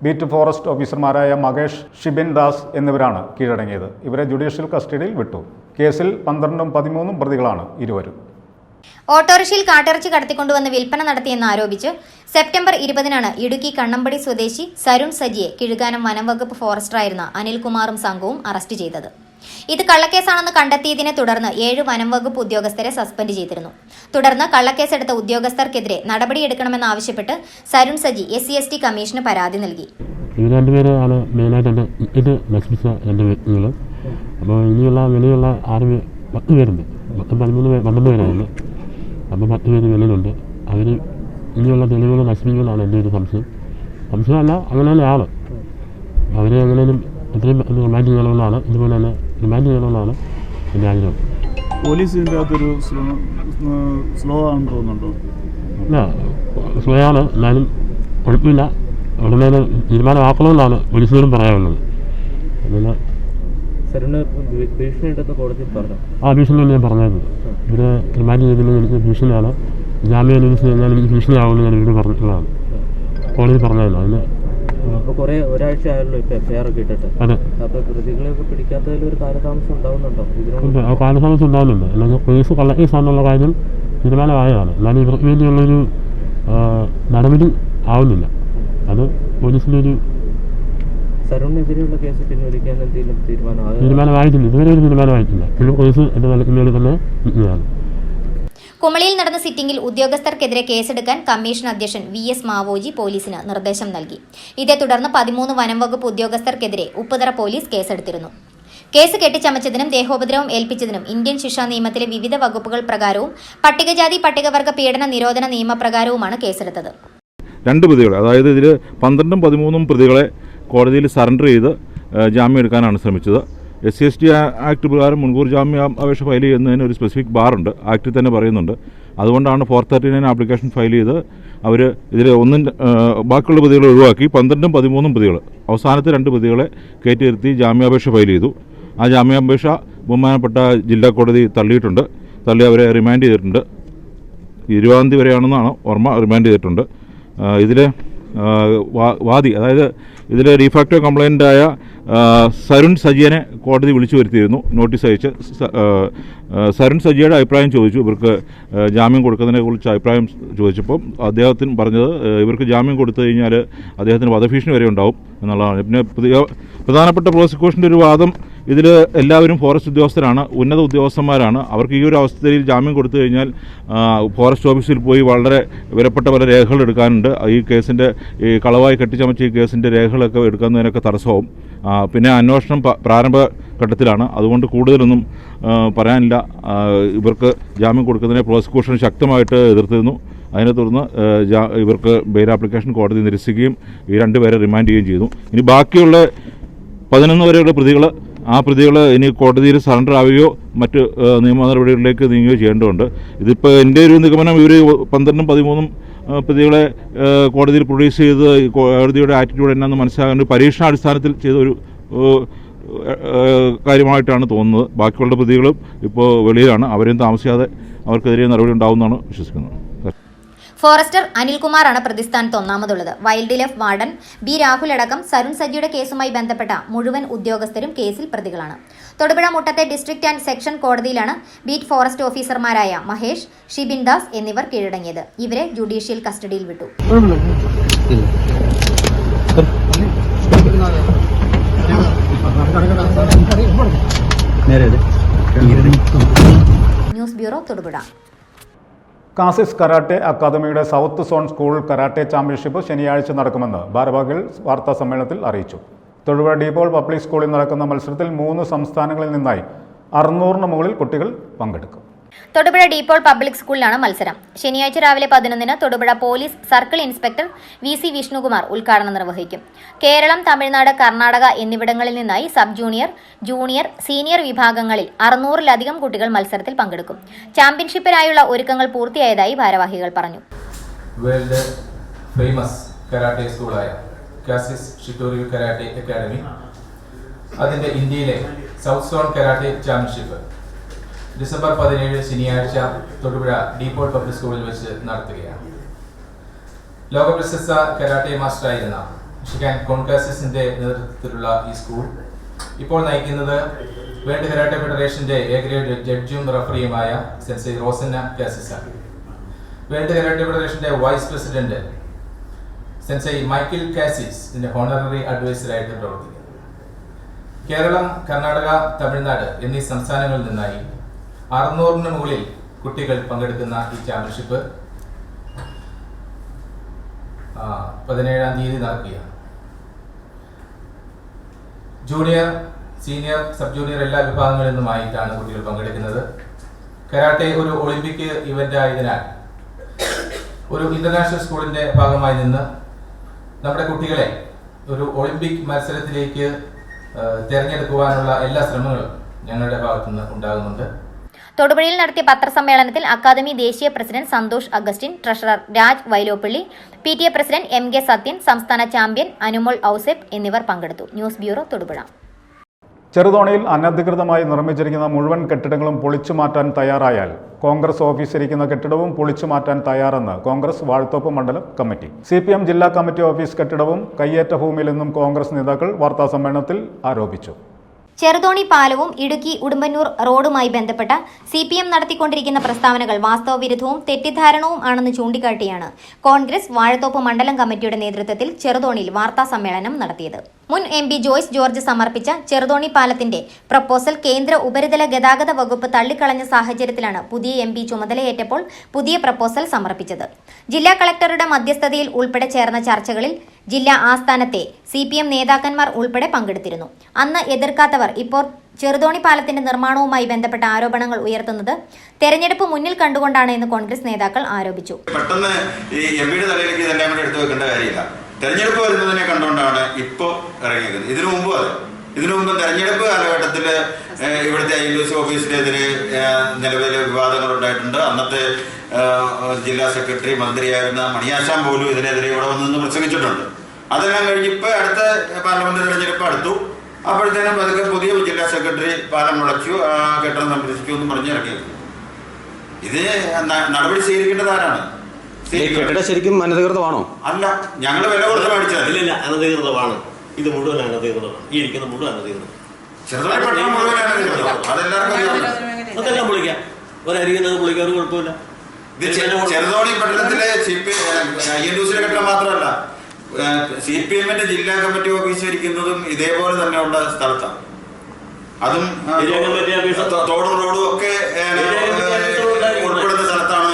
S1: ബീറ്റ് ഫോറസ്റ്റ് ഓഫീസർമാരായ മകേഷ്, ഷിബിൻ ദാസ് എന്നിവരാണ് കീഴടങ്ങിയത്. ഇവരെ ജുഡീഷ്യൽ കസ്റ്റഡിയിൽ വിട്ടു. കേസിൽ 12ഉം 13ഉം പ്രതികളാണ് ഇരുവരും.
S2: ഓട്ടോറിക്ഷയിൽ കാട്ടിറച്ചി കടത്തിക്കൊണ്ടുവന്ന് വിൽപ്പന നടത്തിയെന്ന് ആരോപിച്ച് സെപ്റ്റംബർ 20-നാണ് ഇടുക്കി കണ്ണമ്പടി സ്വദേശി സരുൺ സജിയെ കിഴുകാനം വനം വകുപ്പ് ഫോറസ്റ്ററായിരുന്ന അനിൽകുമാറും സംഘവും അറസ്റ്റ് ചെയ്തത്. ഇത് കള്ളക്കേസാണെന്ന് കണ്ടെത്തിയതിനെ തുടർന്ന് 7 വനം വകുപ്പ് ഉദ്യോഗസ്ഥരെ സസ്പെൻഡ് ചെയ്തിരുന്നു. തുടർന്ന് കള്ളക്കേസെടുത്ത ഉദ്യോഗസ്ഥർക്കെതിരെ നടപടിയെടുക്കണമെന്നാവശ്യപ്പെട്ട് സരുൺ സജി SC/ST കമ്മീഷന് പരാതി നൽകി.
S7: ഇവർ 2 പേരാണ് മെയിനായിട്ട് ഇത് നശിപ്പിച്ച 2 വ്യക്തികൾ. അപ്പോൾ ഇനിയുള്ള വെളിയുള്ള 10 പേരുണ്ട്. 12 പേരാണ്. അപ്പോൾ 10 പേര് വെളിയിലുണ്ട്. അവർ ഇനിയുള്ള തെളിവുകൾ നശിപ്പിക്കുമെന്നാണ് എൻ്റെ ഒരു സംശയമല്ല, അങ്ങനെയാണ് ആൾ. അവരെ എങ്ങനെയും എത്രയും റിമാൻഡ് ചെയ്യണമെന്നാണ്, ഇതുപോലെ തന്നെ റിമാൻഡ് ചെയ്യണമെന്നാണ് എൻ്റെ ആഗ്രഹം.
S8: പോലീസ് ഇതിൻ്റെ അകത്തൊരു സ്ലോ ആണെന്ന് തോന്നുന്നുണ്ടോ?
S7: ഇല്ല, സ്ലോ ആണ്. എന്നാലും കുഴപ്പമില്ല. ഉടനെ തീരുമാനമാക്കണമെന്നാണ് പോലീസിനോടും പറയാനുള്ളത്. അതുപോലെ ഭീഷണി ഞാൻ പറഞ്ഞായിരുന്നു. ഇവരെ റിമാൻഡ് ചെയ്തില്ലെങ്കിൽ എനിക്ക് ഭീഷണിയാണ്, ജാമ്യം അനുവദിച്ച് കഴിഞ്ഞാൽ എനിക്ക് ഭീഷണിയാവുമെന്ന് ഞാൻ ഇവർ പറഞ്ഞിട്ടുള്ളതാണ്. കോടതി പറഞ്ഞായിരുന്നു. അതിന്
S9: ഒരാഴ്ച ആയല്ലോ ഇപ്പോൾ FIR ഒക്കെ ഇട്ടിട്ട്.
S7: അതെ.
S9: അപ്പോൾ പ്രതികളെയൊക്കെ പിടിക്കാത്തതിൽ ഒരു കാലതാമസം ഉണ്ടാവുന്നുണ്ടോ?
S7: കാലതാമസം ഉണ്ടാകുന്നുണ്ട്. അല്ലെങ്കിൽ കേസ് കള്ളക്കേസാണെന്നുള്ള കാര്യം തീരുമാനമായതാണ്. എന്നാലും ഇവർക്ക് വേണ്ടിയുള്ളൊരു നടപടി ആവുന്നില്ല. അത് പോലീസിൻ്റെ ഒരു
S9: സരുണിനെതിരെയുള്ള കേസ് പിൻവലിക്കാൻ എന്തെങ്കിലും
S7: തീരുമാനമായിട്ടില്ല. ഇതുവരെ ഒരു തീരുമാനമായിട്ടില്ല. പിന്നെ കേസ് എൻ്റെ നിലയ്ക്കുന്നതിൽ തന്നെ നിൽക്കുകയാണ്.
S2: കുമളിയിൽ നടന്ന സിറ്റിംഗിൽ ഉദ്യോഗസ്ഥർക്കെതിരെ കേസെടുക്കാൻ കമ്മീഷൻ അധ്യക്ഷൻ VS മാവോജി പോലീസിന് നിർദ്ദേശം നൽകി. ഇതേ തുടർന്ന് 13 വനം വകുപ്പ് ഉദ്യോഗസ്ഥർക്കെതിരെ ഉപ്പുതറ പോലീസ് കേസെടുത്തിരുന്നു. കേസ് കെട്ടിച്ചമച്ചതിനും ദേഹോപദ്രവം ഏൽപ്പിച്ചതിനും ഇന്ത്യൻ ശിക്ഷാ നിയമത്തിലെ വിവിധ വകുപ്പുകൾ പ്രകാരവും പട്ടികജാതി പട്ടികവർഗ പീഡന നിരോധന നിയമപ്രകാരവുമാണ് കേസെടുത്തത്.
S10: 2 പ്രതികൾ, അതായത് ഇതിൽ 12ഉം 13ഉം പ്രതികളെ കോടതിയിൽ സറണ്ടർ ചെയ്ത് ജാമ്യം എടുക്കാനാണ് ശ്രമിച്ചത്. SC/ST ആക്ട് പ്രകാരം മുൻകൂർ ജാമ്യ അപേക്ഷ ഫയൽ ചെയ്യുന്നതിന് ഒരു സ്പെസിഫിക് ബാറുണ്ട്, ആക്ടിൽ തന്നെ പറയുന്നുണ്ട്. അതുകൊണ്ടാണ് 439 ആപ്ലിക്കേഷൻ ഫയൽ ചെയ്ത് അവർ ഇതിൽ ബാക്കിയുള്ള പ്രതികളെ ഒഴിവാക്കി 12ഉം 13ഉം പ്രതികൾ, അവസാനത്തെ 2 പ്രതികളെ കയറ്റി നിർത്തി ജാമ്യാപേക്ഷ ഫയൽ ചെയ്തു. ആ ജാമ്യാപേക്ഷ ബഹുമാനപ്പെട്ട ജില്ലാ കോടതി തള്ളിയിട്ടുണ്ട്. അവരെ റിമാൻഡ് ചെയ്തിട്ടുണ്ട്. 20-ാം തീയതി വരെയാണെന്നാണ് ഓർമ്മ. റിമാൻഡ് ചെയ്തിട്ടുണ്ട്. ഇതിൽ വാദി, അതായത് ഇതിൽ റീഫാക്ടോ കംപ്ലൈൻ്റായ സരുൺ സജിയനെ കോടതി വിളിച്ചു വരുത്തിയിരുന്നു. നോട്ടീസ് അയച്ച് സരുൺ സജിയുടെ അഭിപ്രായം ചോദിച്ചു. ഇവർക്ക് ജാമ്യം കൊടുക്കുന്നതിനെക്കുറിച്ച് അഭിപ്രായം ചോദിച്ചപ്പോൾ അദ്ദേഹത്തിന് പറഞ്ഞത് ഇവർക്ക് ജാമ്യം കൊടുത്തു കഴിഞ്ഞാൽ അദ്ദേഹത്തിന് വധഭീഷണി വരെ ഉണ്ടാവും എന്നുള്ളതാണ്. പിന്നെ പ്രധാനപ്പെട്ട പ്രോസിക്യൂഷൻ്റെ ഒരു വാദം, ഇതിൽ എല്ലാവരും ഫോറസ്റ്റ് ഉദ്യോഗസ്ഥരാണ്, ഉന്നത ഉദ്യോഗസ്ഥന്മാരാണ്. അവർക്ക് ഈ ഒരു അവസ്ഥയിൽ ജാമ്യം കൊടുത്തു കഴിഞ്ഞാൽ ഫോറസ്റ്റ് ഓഫീസിൽ പോയി വളരെ വിലപ്പെട്ട പല രേഖകൾ എടുക്കാനുണ്ട്. ഈ കേസിൻ്റെ ഈ കളവായി കെട്ടിച്ചമച്ച ഈ കേസിൻ്റെ രേഖകളൊക്കെ എടുക്കുന്നതിനൊക്കെ തടസ്സമാവും. പിന്നെ അന്വേഷണം പ്രാരംഭഘട്ടത്തിലാണ്, അതുകൊണ്ട് കൂടുതലൊന്നും പറയാനില്ല. ഇവർക്ക് ജാമ്യം കൊടുക്കുന്നതിനെ പ്രോസിക്യൂഷൻ ശക്തമായിട്ട് എതിർത്തിരുന്നു. അതിനെ തുടർന്ന് ഇവർക്ക് ബെയിൽ ആപ്ലിക്കേഷൻ കോടതി നിരസിക്കുകയും ഈ രണ്ടുപേരെ റിമാൻഡ് ചെയ്യുകയും ചെയ്തു. ഇനി ബാക്കിയുള്ള 11 വരെയുള്ള പ്രതികൾ, ആ പ്രതികൾ ഇനി കോടതിയിൽ സറണ്ടർ ആവുകയോ മറ്റ് നിയമ നടപടികളിലേക്ക് നീങ്ങുകയോ ചെയ്യേണ്ടതുണ്ട്. ഇതിപ്പോൾ എൻ്റെ ഒരു നിഗമനം, ഇവർ 12ഉം 13ഉം പ്രതികളെ കോടതിയിൽ പ്രൊഡ്യൂസ് ചെയ്ത് കോടതിയുടെ ആറ്റിറ്റ്യൂഡ് എന്നാന്ന് മനസ്സിലാകാൻ പരീക്ഷണാടിസ്ഥാനത്തിൽ ചെയ്തൊരു കാര്യമായിട്ടാണ് തോന്നുന്നത്. ബാക്കിയുള്ള പ്രതികളും ഇപ്പോൾ വെളിയിലാണ്. അവരെയും താമസിയാതെ അവർക്കെതിരെ നടപടി ഉണ്ടാവുമെന്നാണ് വിശ്വസിക്കുന്നത്.
S2: ഫോറസ്റ്റർ അനിൽകുമാറാണ് പ്രതിസ്ഥാനത്ത് ഒന്നാമതുള്ളത്. Wildlife warden B Rahul അടക്കം സരുൺ സജിയുടെ കേസുമായി ബന്ധപ്പെട്ട മുഴുവൻ ഉദ്യോഗസ്ഥരും കേസിൽ പ്രതികളാണ്. തൊടുപുഴ മുട്ടത്തെ ഡിസ്ട്രിക്ട് ആൻഡ് സെക്ഷൻ കോടതിയിലാണ് ബീറ്റ് ഫോറസ്റ്റ് ഓഫീസർമാരായ മഹേഷ്, ഷിബിൻ ദാസ് എന്നിവർ കീഴടങ്ങിയത്. ഇവരെ ജുഡീഷ്യൽ കസ്റ്റഡിയിൽ വിട്ടു. News bureau, Thodupuzha.
S1: Kasis karate അക്കാദമിയുടെ south zone school karate championship ശനിയാഴ്ച നടക്കുമെന്ന് ഭാരവാഹികൾ വാർത്താ സമ്മേളനത്തിൽ അറിയിച്ചു. തൊടുപുഴ ഡീപോൾ പബ്ലിക് സ്കൂളിൽ നടക്കുന്ന മത്സരത്തിൽ 3 സംസ്ഥാനങ്ങളിൽ നിന്നായി 600-ന് മുകളിൽ കുട്ടികൾ പങ്കെടുക്കും.
S2: തൊടുപുഴ ഡീപോൾ പബ്ലിക് സ്കൂളിലാണ് മത്സരം. ശനിയാഴ്ച രാവിലെ 11-ന് Thodupuzha police circle inspector VC Vishnukumar ഉദ്ഘാടനം നിർവഹിക്കും. കേരളം, തമിഴ്നാട്, കർണാടക എന്നിവിടങ്ങളിൽ നിന്നായി സബ് ജൂനിയർ, ജൂനിയർ, സീനിയർ വിഭാഗങ്ങളിൽ 600-ലധികം കുട്ടികൾ മത്സരത്തിൽ പങ്കെടുക്കും. ചാമ്പ്യൻഷിപ്പിനായുള്ള ഒരുക്കങ്ങൾ പൂർത്തിയായതായി ഭാരവാഹികൾ പറഞ്ഞു.
S5: വേൾഡ് ഫേമസ് കരാട്ടെ സ്കൂളായ കാസിസ് ഷിറ്റോറിയു കരാട്ടെ അക്കാദമി അതിന്റെ ഇന്ത്യയിലെ south zone karate championship December 17 ശനിയാഴ്ച തൊടുപുഴ ഡീപോൾ പബ്ലിക് സ്കൂളിൽ വെച്ച് നടത്തുകയാണ്. ലോകപ്രശസ്ത കരാട്ടെ മാസ്റ്ററായിരുന്ന ഷിക്കാൻ കോൺകാസിസിന്റെ നേതൃത്വത്തിലുള്ള ഈ സ്കൂൾ ഇപ്പോൾ നയിക്കുന്നത് വേൾഡ് കരാട്ടെ ഫെഡറേഷന്റെ എ ഗ്രേഡ് ജഡ്ജും റഫറിയുമായ സെൻസൈ റോസന്ന കാസിസാണ്. വേൾഡ് കരാട്ടെ ഫെഡറേഷന്റെ vice president sensei Michael Kasis ഇതിന്റെ ഹോണററി അഡ്വൈസറായിട്ട് പ്രവർത്തിക്കുന്നു. കേരളം, കർണാടക, തമിഴ്നാട് എന്നീ സംസ്ഥാനങ്ങളിൽ നിന്നായി 600-ന് മുകളിൽ കുട്ടികൾ പങ്കെടുക്കുന്ന ഈ ചാമ്പ്യൻഷിപ്പ് 17-ാം തീയതി നടക്കുകയാണ്. ജൂനിയർ, സീനിയർ, സബ് ജൂനിയർ എല്ലാ വിഭാഗങ്ങളിൽ നിന്നുമായിട്ടാണ് കുട്ടികൾ പങ്കെടുക്കുന്നത്. കരാട്ടെ ഒരു ഒളിമ്പിക് ഇവന്റ് ആയതിനാൽ ഒരു ഇന്റർനാഷണൽ സ്കൂളിന്റെ ഭാഗമായി നിന്ന് നമ്മുടെ കുട്ടികളെ ഒരു ഒളിമ്പിക് മത്സരത്തിലേക്ക് തിരഞ്ഞെടുക്കുവാനുള്ള എല്ലാ ശ്രമങ്ങളും ഞങ്ങളുടെ ഭാഗത്തുനിന്ന് ഉണ്ടാകുന്നുണ്ട്.
S2: തൊടുപുഴയിൽ നടത്തിയ പത്രസമ്മേളനത്തിൽ അക്കാദമി ദേശീയ president Santhosh Augustine, treasurer Raj Vyloppilly, PTA president MK Sathyan, സംസ്ഥാന ചാമ്പ്യൻ അനുമോൾ ഔസേപ്പ് എന്നിവർ പങ്കെടുത്തു. News bureau, Thodupuzha.
S1: ചെറുതോണിയിൽ അനധികൃതമായി നിർമ്മിച്ചിരിക്കുന്ന മുഴുവൻ കെട്ടിടങ്ങളും പൊളിച്ചു മാറ്റാൻ തയ്യാറായാൽ കോൺഗ്രസ് ഓഫീസിരിക്കുന്ന കെട്ടിടവും പൊളിച്ചു മാറ്റാൻ തയ്യാറെന്ന് കോൺഗ്രസ് വാഴത്തോപ്പ് മണ്ഡലം കമ്മിറ്റി. CPM ജില്ലാ കമ്മിറ്റി ഓഫീസ് കെട്ടിടവും കയ്യേറ്റ ഭൂമിയിലെന്നും കോൺഗ്രസ് നേതാക്കൾ വാർത്താസമ്മേളനത്തിൽ ആരോപിച്ചു.
S2: ചെറുതോണി പാലവും ഇടുക്കി ഉടുമ്പന്നൂർ റോഡുമായി ബന്ധപ്പെട്ട CPM നടത്തിക്കൊണ്ടിരിക്കുന്ന പ്രസ്താവനകൾ വാസ്തവവിരുദ്ധവും തെറ്റിദ്ധാരണവും ആണെന്ന് ചൂണ്ടിക്കാട്ടിയാണ് കോൺഗ്രസ് വാഴത്തോപ്പ് മണ്ഡലം കമ്മിറ്റിയുടെ നേതൃത്വത്തിൽ ചെറുതോണിയിൽ വാർത്താ സമ്മേളനം നടത്തിയത്. മുൻ MP ജോയ്സ് ജോർജ് സമർപ്പിച്ച ചെറുതോണി പാലത്തിന്റെ പ്രപ്പോസൽ കേന്ദ്ര ഉപരിതല ഗതാഗത വകുപ്പ് തള്ളിക്കളഞ്ഞ സാഹചര്യത്തിലാണ് പുതിയ MP ചുമതലയേറ്റപ്പോൾ പുതിയ പ്രപ്പോസൽ സമർപ്പിച്ചത്. ജില്ലാ കളക്ടറുടെ മധ്യസ്ഥതയിൽ ഉൾപ്പെടെ ചേർന്ന ചർച്ചകളിൽ ജില്ലാ ആസ്ഥാനത്തെ CPM നേതാക്കന്മാർ ഉൾപ്പെടെ പങ്കെടുത്തിരുന്നു. അന്ന് എതിർക്കാത്തവർ ഇപ്പോൾ ചെറുതോണി പാലത്തിന്റെ നിർമ്മാണവുമായി ബന്ധപ്പെട്ട ആരോപണങ്ങൾ ഉയർത്തുന്നത് തെരഞ്ഞെടുപ്പ് മുന്നിൽ കണ്ടുകൊണ്ടാണ് എന്ന് കോൺഗ്രസ് നേതാക്കൾ ആരോപിച്ചു.
S11: പെട്ടെന്ന് ഈ MPയുടെ തലയിലേക്ക് ഇതെല്ലാം കൂടെ എടുത്തു വെക്കേണ്ട കാര്യമില്ല. തെരഞ്ഞെടുപ്പ് വരുന്നതിനെ കണ്ടുകൊണ്ടാണ് ഇപ്പോൾ ഇറങ്ങിയത്. ഇതിനു മുമ്പ് തെരഞ്ഞെടുപ്പ് കാലഘട്ടത്തിൽ ഇവിടുത്തെ ILOC ഓഫീസിനെതിരെ നിലവിലെ വിവാദങ്ങൾ ഉണ്ടായിട്ടുണ്ട്. അന്നത്തെ ജില്ലാ സെക്രട്ടറി, മന്ത്രിയായിരുന്ന മണിയാശാൻ പോലും ഇതിനെതിരെ ഇവിടെ വന്ന് പ്രസംഗിച്ചിട്ടുണ്ട്. അതെല്ലാം കഴിഞ്ഞ് ഇപ്പോൾ അടുത്ത പാർലമെന്റ് തെരഞ്ഞെടുപ്പ് അടുത്തു. അപ്പോഴത്തേനും പതുക്കെ പുതിയ ജില്ലാ സെക്രട്ടറി പാലം മുളച്ചു, കെട്ടിടം സംരക്ഷിച്ചു എന്ന് പറഞ്ഞിറങ്ങിയത്. ഇത് നടപടി സ്വീകരിക്കേണ്ടത് ആരാണ്? കെട്ടിടം
S12: ശരിക്കും അനധികൃതമാണോ?
S11: അല്ല, ഞങ്ങൾ വില കൊടുത്ത് മേടിച്ചത്.
S12: ഇല്ല, അനധികൃതമാണ്. ഇത് മുഴുവൻ അനധികൃതമാണ്. ഈ ഇരിക്കുന്ന മുഴുവൻ അനധികൃതം.
S11: ചെറുതായി പട്ടണം മുഴുവൻ അനധികൃതം.
S12: അതെല്ലാം പൊളിക്കാം. ഒരരിക്കുന്നത് പൊളിക്കാൻ ഒരു കുഴപ്പമില്ല.
S11: ഇത് ചെറുതോണി പട്ടണത്തിലെ INDUസിലെ കെട്ടിടം മാത്രമല്ല, CPM-ന്റെ ജില്ലാ കമ്മിറ്റി ഓഫീസ് ഇരിക്കുന്നതും ഇതേപോലെ തന്നെയുള്ള സ്ഥലത്താണ്. അതും തോടും റോഡും ഒക്കെ ഉൾപ്പെടുന്ന സ്ഥലത്താണ്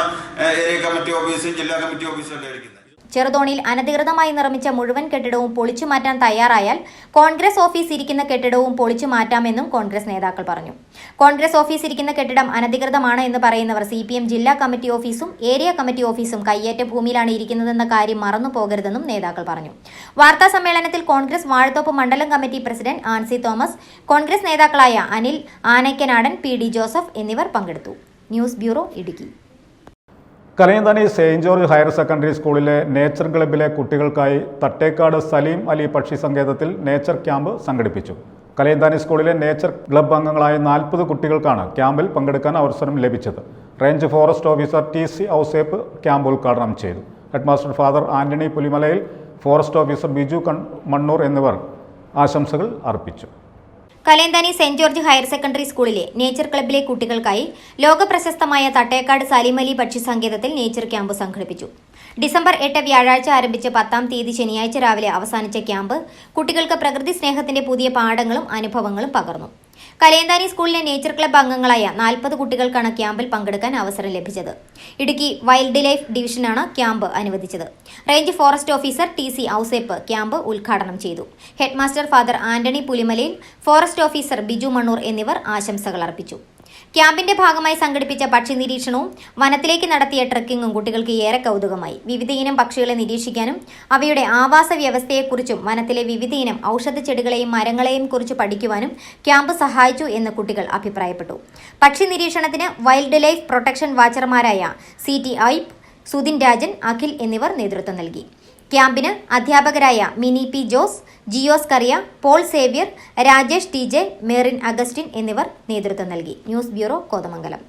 S11: ഏരിയ കമ്മിറ്റി ഓഫീസും ജില്ലാ കമ്മിറ്റി ഓഫീസും എല്ലാം ഇരിക്കുന്നത്.
S2: ചെറുതോണിയിൽ അനധികൃതമായി നിർമ്മിച്ച മുഴുവൻ കെട്ടിടവും പൊളിച്ചു മാറ്റാൻ തയ്യാറായാൽ കോൺഗ്രസ് ഓഫീസ് ഇരിക്കുന്ന കെട്ടിടവും പൊളിച്ചു മാറ്റാമെന്നും കോൺഗ്രസ് നേതാക്കൾ പറഞ്ഞു. കോൺഗ്രസ് ഓഫീസ് ഇരിക്കുന്ന കെട്ടിടം അനധികൃതമാണ് എന്ന് പറയുന്നവർ CPM ജില്ലാ കമ്മിറ്റി ഓഫീസും ഏരിയ കമ്മിറ്റി ഓഫീസും കയ്യേറ്റ ഭൂമിയിലാണ് ഇരിക്കുന്നതെന്ന കാര്യം മറന്നു പോകരുതെന്നും നേതാക്കൾ പറഞ്ഞു. വാർത്താ സമ്മേളനത്തിൽ കോൺഗ്രസ് വാഴത്തോപ്പ് മണ്ഡലം committee president Ancy Thomas, Congress നേതാക്കളായ അനിൽ ആനയ്ക്കനാടൻ, PD ജോസഫ് എന്നിവർ പങ്കെടുത്തു. News bureau, Idukki.
S1: Kalayanthani Saint George higher secondary സ്കൂളിലെ നേച്ചർ ക്ലബ്ബിലെ കുട്ടികൾക്കായി തട്ടേക്കാട് സലീം അലി പക്ഷി സങ്കേതത്തിൽ നേച്ചർ ക്യാമ്പ് സംഘടിപ്പിച്ചു. കലയന്താനി സ്കൂളിലെ നേച്ചർ ക്ലബ്ബ് അംഗങ്ങളായ 40 കുട്ടികൾക്കാണ് ക്യാമ്പിൽ പങ്കെടുക്കാൻ അവസരം ലഭിച്ചത്. Range forest officer TC Ouseph camp ഉദ്ഘാടനം ചെയ്തു. Headmaster father Antony പുലിമലയിൽ, forest officer Biju Mannoor എന്നിവർ ആശംസകൾ അർപ്പിച്ചു.
S2: Kalayanthani Saint George higher secondary സ്കൂളിലെ നേച്ചർ ക്ലബ്ബിലെ കുട്ടികൾക്കായി ലോകപ്രശസ്തമായ തട്ടേക്കാട് സലീം അലി പക്ഷി സങ്കേതത്തിൽ നേച്ചർ ക്യാമ്പ് സംഘടിപ്പിച്ചു. ഡിസംബർ 8 വ്യാഴാഴ്ച ആരംഭിച്ച് 10-ാം തീയതി ശനിയാഴ്ച രാവിലെ അവസാനിച്ച ക്യാമ്പ് കുട്ടികൾക്ക് പ്രകൃതി സ്നേഹത്തിന്റെ പുതിയ പാഠങ്ങളും അനുഭവങ്ങളും പകർന്നു. കലയന്താനി സ്കൂളിലെ നേച്ചർ ക്ലബ്ബ് അംഗങ്ങളായ 40 കുട്ടികൾക്കാണ് ക്യാമ്പിൽ പങ്കെടുക്കാൻ അവസരം ലഭിച്ചത്. ഇടുക്കി വൈൽഡ് ലൈഫ് ഡിവിഷനാണ് ക്യാമ്പ് അനുവദിച്ചത്. Range forest officer TC Ouseph camp ഉദ്ഘാടനം ചെയ്തു. Headmaster father Antony പുലിമലയിൽ, forest officer Biju Mannoor എന്നിവർ ആശംസകൾ അർപ്പിച്ചു. ക്യാമ്പിന്റെ ഭാഗമായി സംഘടിപ്പിച്ച പക്ഷി നിരീക്ഷണവും വനത്തിലേക്ക് നടത്തിയ ട്രക്കിങ്ങും കുട്ടികൾക്ക് ഏറെ കൗതുകമായി. വിവിധയിനം പക്ഷികളെ നിരീക്ഷിക്കാനും അവയുടെ ആവാസ വ്യവസ്ഥയെക്കുറിച്ചും വനത്തിലെ വിവിധയിനം ഔഷധ ചെടികളെയും മരങ്ങളെയും കുറിച്ച് പഠിക്കുവാനും ക്യാമ്പ് സഹായിച്ചു എന്ന് കുട്ടികൾ അഭിപ്രായപ്പെട്ടു. പക്ഷി നിരീക്ഷണത്തിന് വൈൽഡ് ലൈഫ് പ്രൊട്ടക്ഷൻ വാച്ചർമാരായ CT ഐപ്പ്, സുധിൻ രാജൻ, അഖിൽ എന്നിവർ നേതൃത്വം നൽകി. ക്യാമ്പിന് അധ്യാപകരായ mini P Jose, Jios Kariya, Paul Xavier, Rajesh TJ, Merin Augustine എന്നിവർ നേതൃത്വം നൽകി. News bureau, Kothamangalam.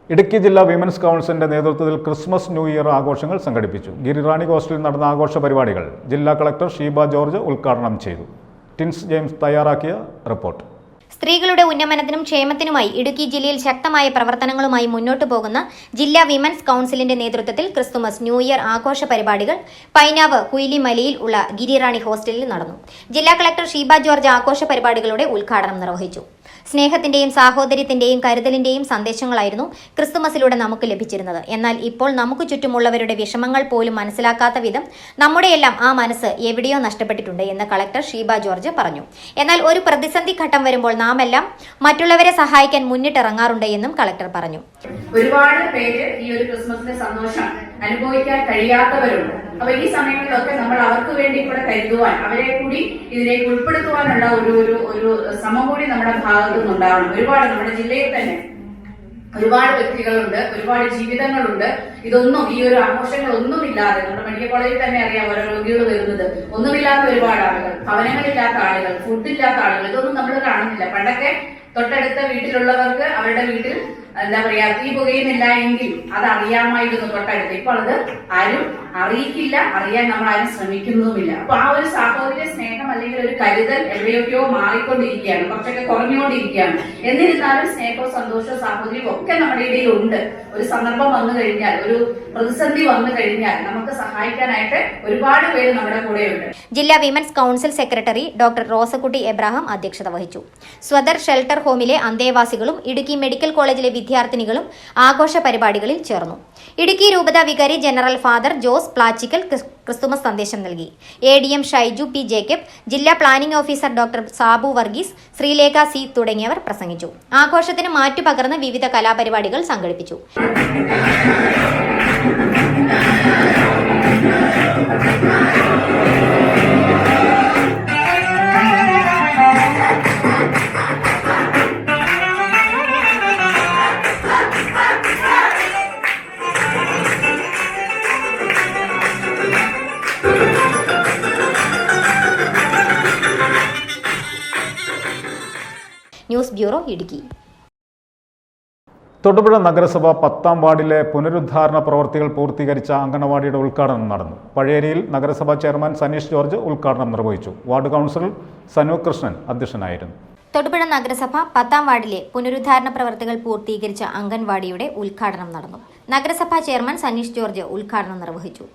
S1: ഇടുക്കി ജില്ലാ വിമൻസ് കൗൺസിലിന്റെ നേതൃത്വത്തിൽ ക്രിസ്മസ് ന്യൂ ഇയർ ആഘോഷങ്ങൾ സംഘടിപ്പിച്ചു. ഗിരിറാണി ഹോസ്റ്റലിൽ നടന്ന ആഘോഷ പരിപാടികൾ ജില്ലാ കളക്ടർ ഷീബ ജോർജ് ഉദ്ഘാടനം ചെയ്തു. ടിൻസ് ജെയിംസ് തയ്യാറാക്കിയ റിപ്പോർട്ട്.
S2: സ്ത്രീകളുടെ ഉന്നമനത്തിനും ക്ഷേമത്തിനുമായി ഇടുക്കി ജില്ലയിൽ ശക്തമായ പ്രവർത്തനങ്ങളുമായി മുന്നോട്ടു പോകുന്ന ജില്ലാ വിമൻസ് കൗൺസിലിന്റെ നേതൃത്വത്തിൽ ക്രിസ്തുമസ് ന്യൂ ഇയർ ആഘോഷ പരിപാടികൾ പൈനാവ് കുയിലിമലയിൽ ഉള്ള ഗിരിറാണി ഹോസ്റ്റലിൽ നടന്നു. ജില്ലാ കളക്ടർ ഷീബ ജോർജ് ആഘോഷ പരിപാടികളുടെ ഉദ്ഘാടനം നിർവഹിച്ചു. സ്നേഹത്തിന്റെയും സാഹോദര്യത്തിന്റെയും കരുതലിന്റെയും സന്ദേശങ്ങളായിരുന്നു ക്രിസ്തുമസിലൂടെ നമുക്ക് ലഭിച്ചിരുന്നത്. എന്നാൽ ഇപ്പോൾ നമുക്ക് ചുറ്റുമുള്ളവരുടെ വിഷമങ്ങൾ പോലും മനസ്സിലാക്കാത്ത വിധം നമ്മുടെയെല്ലാം ആ മനസ്സ് എവിടെയോ നഷ്ടപ്പെട്ടിട്ടുണ്ട് എന്ന് കളക്ടർ ഷീബ ജോർജ് പറഞ്ഞു. എന്നാൽ ഒരു പ്രതിസന്ധി ഘട്ടം വരുമ്പോൾ നാം എല്ലാം മറ്റുള്ളവരെ സഹായിക്കാൻ മുന്നിട്ടിറങ്ങാറുണ്ട് എന്നും കളക്ടർ പറഞ്ഞു.
S13: ഒരുപാട് പേര് ഈ ഒരു ക്രിസ്മസിന്റെ സന്തോഷം അനുഭവിക്കാൻ കഴിയാത്തവരുണ്ട്. അപ്പൊ ഈ സമയങ്ങളിലൊക്കെ നമ്മൾ അവർക്ക് വേണ്ടി കൂടെ കരുതുവാൻ, അവരെ കൂടി ഇതിലേക്ക് ഉൾപ്പെടുത്തുവാനുള്ള ഒരു ശ്രമം കൂടി നമ്മുടെ ഭാഗത്തു നിന്നുണ്ടാവണം. ഒരുപാട് നമ്മുടെ ജില്ലയിൽ തന്നെ ഒരുപാട് വ്യക്തികളുണ്ട്, ഒരുപാട് ജീവിതങ്ങളുണ്ട്. ഇതൊന്നും ഈ ഒരു ആഘോഷങ്ങളൊന്നുമില്ലാതെ നമ്മുടെ മെഡിക്കൽ കോളേജിൽ തന്നെ അറിയാം ഓരോ രോഗികൾ വരുന്നത്. ഒന്നുമില്ലാത്ത ഒരുപാട് ആളുകൾ, ഭവനങ്ങളില്ലാത്ത ആളുകൾ, ഫുഡില്ലാത്ത ആളുകൾ, ഇതൊന്നും നമ്മൾ കാണുന്നില്ല. പണ്ടൊക്കെ തൊട്ടടുത്ത വീട്ടിലുള്ളവർക്ക് അവരുടെ വീട്ടിൽ എന്താ പറയാ തീ പുകയുന്നില്ല എങ്കിൽ അത് അറിയാമായിരുന്നു തൊട്ടടുത്ത്. ഇപ്പോൾ അത് ആരും അറിയിക്കില്ല, അറിയാൻ നമ്മൾ ആരും ശ്രമിക്കുന്നതുമില്ല. അപ്പൊ ആ ഒരു സാഹോദര്യ സ്നേഹം അല്ലെങ്കിൽ ഒരു കരുതൽ എവിടെയൊക്കെയോ മാറിക്കൊണ്ടിരിക്കുകയാണ്, കുറച്ചൊക്കെ കുറഞ്ഞുകൊണ്ടിരിക്കുകയാണ്. എന്നിരുന്നാലും സ്നേഹവും സന്തോഷവും സാഹോദര്യവും ഒക്കെ നമ്മുടെ ഇടയിൽ ഉണ്ട്. ഒരു സന്ദർഭം വന്നു കഴിഞ്ഞാൽ, ഒരു പ്രതിസന്ധി വന്നു കഴിഞ്ഞാൽ നമുക്ക് സഹായിക്കാനായിട്ട് ഒരുപാട് പേര് നമ്മുടെ കൂടെയുണ്ട്.
S2: ജില്ലാ women's council secretary doctor Rosakutty Abraham അധ്യക്ഷത വഹിച്ചു. സ്വദർ ഷെൽട്ടർ ഹോമിലെ അന്തേവാസികളും ഇടുക്കി മെഡിക്കൽ കോളേജിലെ വിദ്യാർത്ഥിനികളും ആഘോഷ പരിപാടികളിൽ ചേർന്നു. ഇടുക്കി രൂപത വികാരി general father Jose Plachikkal Christmas സന്ദേശം നൽകി. ADM ഷൈജു P ജേക്കബ്, ജില്ലാ planning officer doctor Sabu Varghese, Sreelekha C തുടങ്ങിയവർ പ്രസംഗിച്ചു. ആഘോഷത്തിന് മാറ്റുപകർന്ന് വിവിധ കലാപരിപാടികൾ സംഘടിപ്പിച്ചു. News bureau, Idukki.
S1: തൊടുപുഴ നഗരസഭ 10ാം വാർഡിലെ പുനരുദ്ധാരണ പ്രവർത്തികൾ പൂർത്തീകരിച്ച അങ്കണവാടിയുടെ ഉദ്ഘാടനം നടന്നു. പഴയേരിയിൽ നഗരസഭാ ചെയർമാൻ സനീഷ് ജോർജ് ഉദ്ഘാടനം നിർവഹിച്ചു. വാർഡ് കൗൺസിലർ സനു കൃഷ്ണൻ അധ്യക്ഷനായിരുന്നു.
S2: തൊടുപുഴ നഗരസഭ 10ാം വാർഡിലെ പുനരുദ്ധാരണ പ്രവർത്തികൾ പൂർത്തീകരിച്ച അംഗൻവാടിയുടെ ഉദ്ഘാടനം നടന്നു. നഗരസഭാ ചെയർമാൻ സനീഷ് ജോർജ് ഉദ്ഘാടനം നിർവഹിച്ചു.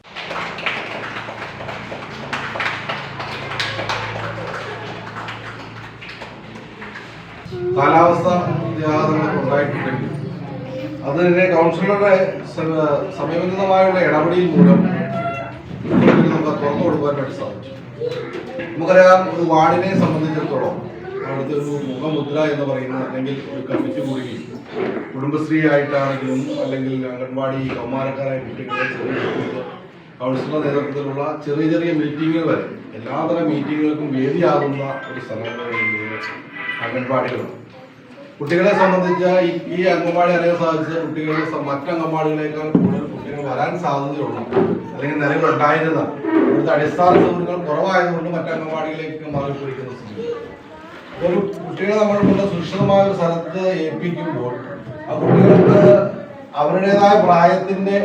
S3: കാലാവസ്ഥ വ്യതിയാനങ്ങളൊക്കെ ഉണ്ടായിട്ടുണ്ടെങ്കിൽ അത് തന്നെ കൗൺസിലറുടെ സമയബന്ധിതമായുള്ള ഇടപെടൽ മൂലം നമുക്ക് തുറന്നു കൊടുക്കാൻ വേണ്ടി സാധിച്ചു. നമുക്കറിയാം, ഒരു വാർഡിനെ സംബന്ധിച്ചിടത്തോളം അവിടുത്തെ ഒരു മുഖമുദ്ര എന്ന് പറയുന്നത് അല്ലെങ്കിൽ ഒരു കമ്മിറ്റി കൂടുകയും കുടുംബശ്രീ ആയിട്ടാണെങ്കിലും അല്ലെങ്കിൽ അംഗൻവാടി കൗമാരക്കാരായ കുട്ടികളെ കൗൺസിലറുടെ നേതൃത്വത്തിലുള്ള ചെറിയ ചെറിയ മീറ്റിങ്ങുകൾ വരെ എല്ലാതരം മീറ്റിങ്ങുകൾക്കും വേദിയാകുന്ന ഒരു സ്ഥലങ്ങളിൽ അംഗൻവാടികളാണ്. കുട്ടികളെ സംബന്ധിച്ച് ഈ അംഗൻവാടി അറിയാൻ സാധിച്ച കുട്ടികളുടെ മറ്റ് അംഗൻവാടികളേക്കാൾ കൂടുതൽ കുട്ടികൾ വരാൻ സാധ്യതയുള്ള അല്ലെങ്കിൽ നിലവിലുണ്ടായിരുന്ന ഇവിടുത്തെ അടിസ്ഥാന സൗകര്യങ്ങൾ കുറവായതുകൊണ്ട് മറ്റ് അംഗൻവാടികളിലേക്ക് മാറിപ്പോയിരിക്കുന്ന സ്ഥിതി. ഒരു കുട്ടികളെ നമ്മൾ കൊണ്ട് സുരക്ഷിതമായ ഒരു സ്ഥലത്ത് ഏൽപ്പിക്കുമ്പോൾ ആ കുട്ടികൾക്ക് അവരുടേതായ പ്രായത്തിന്റെ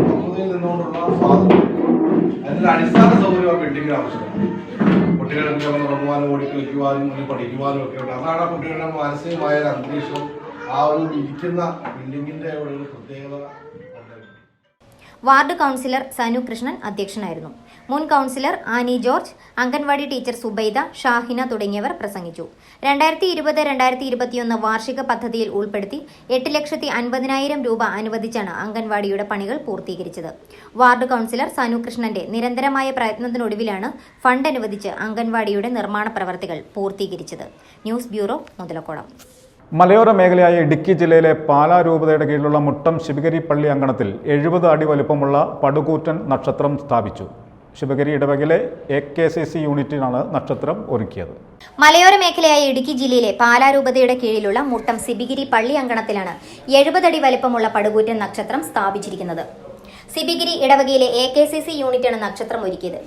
S3: പക്വതയിൽ നിന്നുകൊണ്ടുള്ള സ്വാതന്ത്ര്യം, അതിൻ്റെ അടിസ്ഥാന സൗകര്യം ബിൽഡിങ്ങിന് ആവശ്യമാണ്. കുട്ടികൾക്ക് ഉറങ്ങുവാനും ഓടിക്കളിക്കുവാനും പഠിക്കുവാനും ഒക്കെ ഉണ്ട്. അതാണ് ആ കുട്ടികളുടെ മാനസികമായ ഒരു അന്തരീക്ഷം, ആ ഒരു ഇരിക്കുന്ന ബിൽഡിങ്ങിന്റെ ഒരു പ്രത്യേകത.
S2: വാർഡ് കൗൺസിലർ സനു കൃഷ്ണൻ അധ്യക്ഷനായിരുന്നു. മുൻ councillor Annie George, anganwadi teacher Subaida, Shahina തുടങ്ങിയവർ പ്രസംഗിച്ചു. 2020-2021 വാർഷിക പദ്ധതിയിൽ ഉൾപ്പെടുത്തി 8,50,000 രൂപ അനുവദിച്ചാണ് അംഗൻവാടിയുടെ പണികൾ പൂർത്തീകരിച്ചത്. വാർഡ് കൗൺസിലർ സനു കൃഷ്ണന്റെ നിരന്തരമായ പ്രയത്നത്തിനൊടുവിലാണ് ഫണ്ട് അനുവദിച്ച് അംഗൻവാടിയുടെ നിർമ്മാണ പ്രവർത്തികൾ പൂർത്തീകരിച്ചത്. News bureau, Muthalakodam.
S1: മലയോര മേഖലയായ ഇടുക്കി ജില്ലയിലെ പാലാ രൂപതയുടെ കീഴിലുള്ള മുട്ടം ശിവഗിരി പള്ളി അങ്കണത്തിൽ 70 അടി വലുപ്പമുള്ള പടുകൂറ്റൻ നക്ഷത്രം സ്ഥാപിച്ചു. ശിവഗിരി ഇടവകയിലെ AKCC യൂണിറ്റിനാണ് നക്ഷത്രം ഒരുക്കിയത്.
S2: മലയോര മേഖലയായ ഇടുക്കി ജില്ലയിലെ പാലാ രൂപതയുടെ കീഴിലുള്ള മുട്ടം ശിവഗിരി പള്ളി അങ്കണത്തിലാണ് 70 അടി വലുപ്പമുള്ള പടുകൂറ്റൻ നക്ഷത്രം സ്ഥാപിച്ചിരിക്കുന്നത്. ശിവഗിരി ഇടവകയിലെ AKCC യൂണിറ്റാണ് നക്ഷത്രം ഒരുക്കിയത്.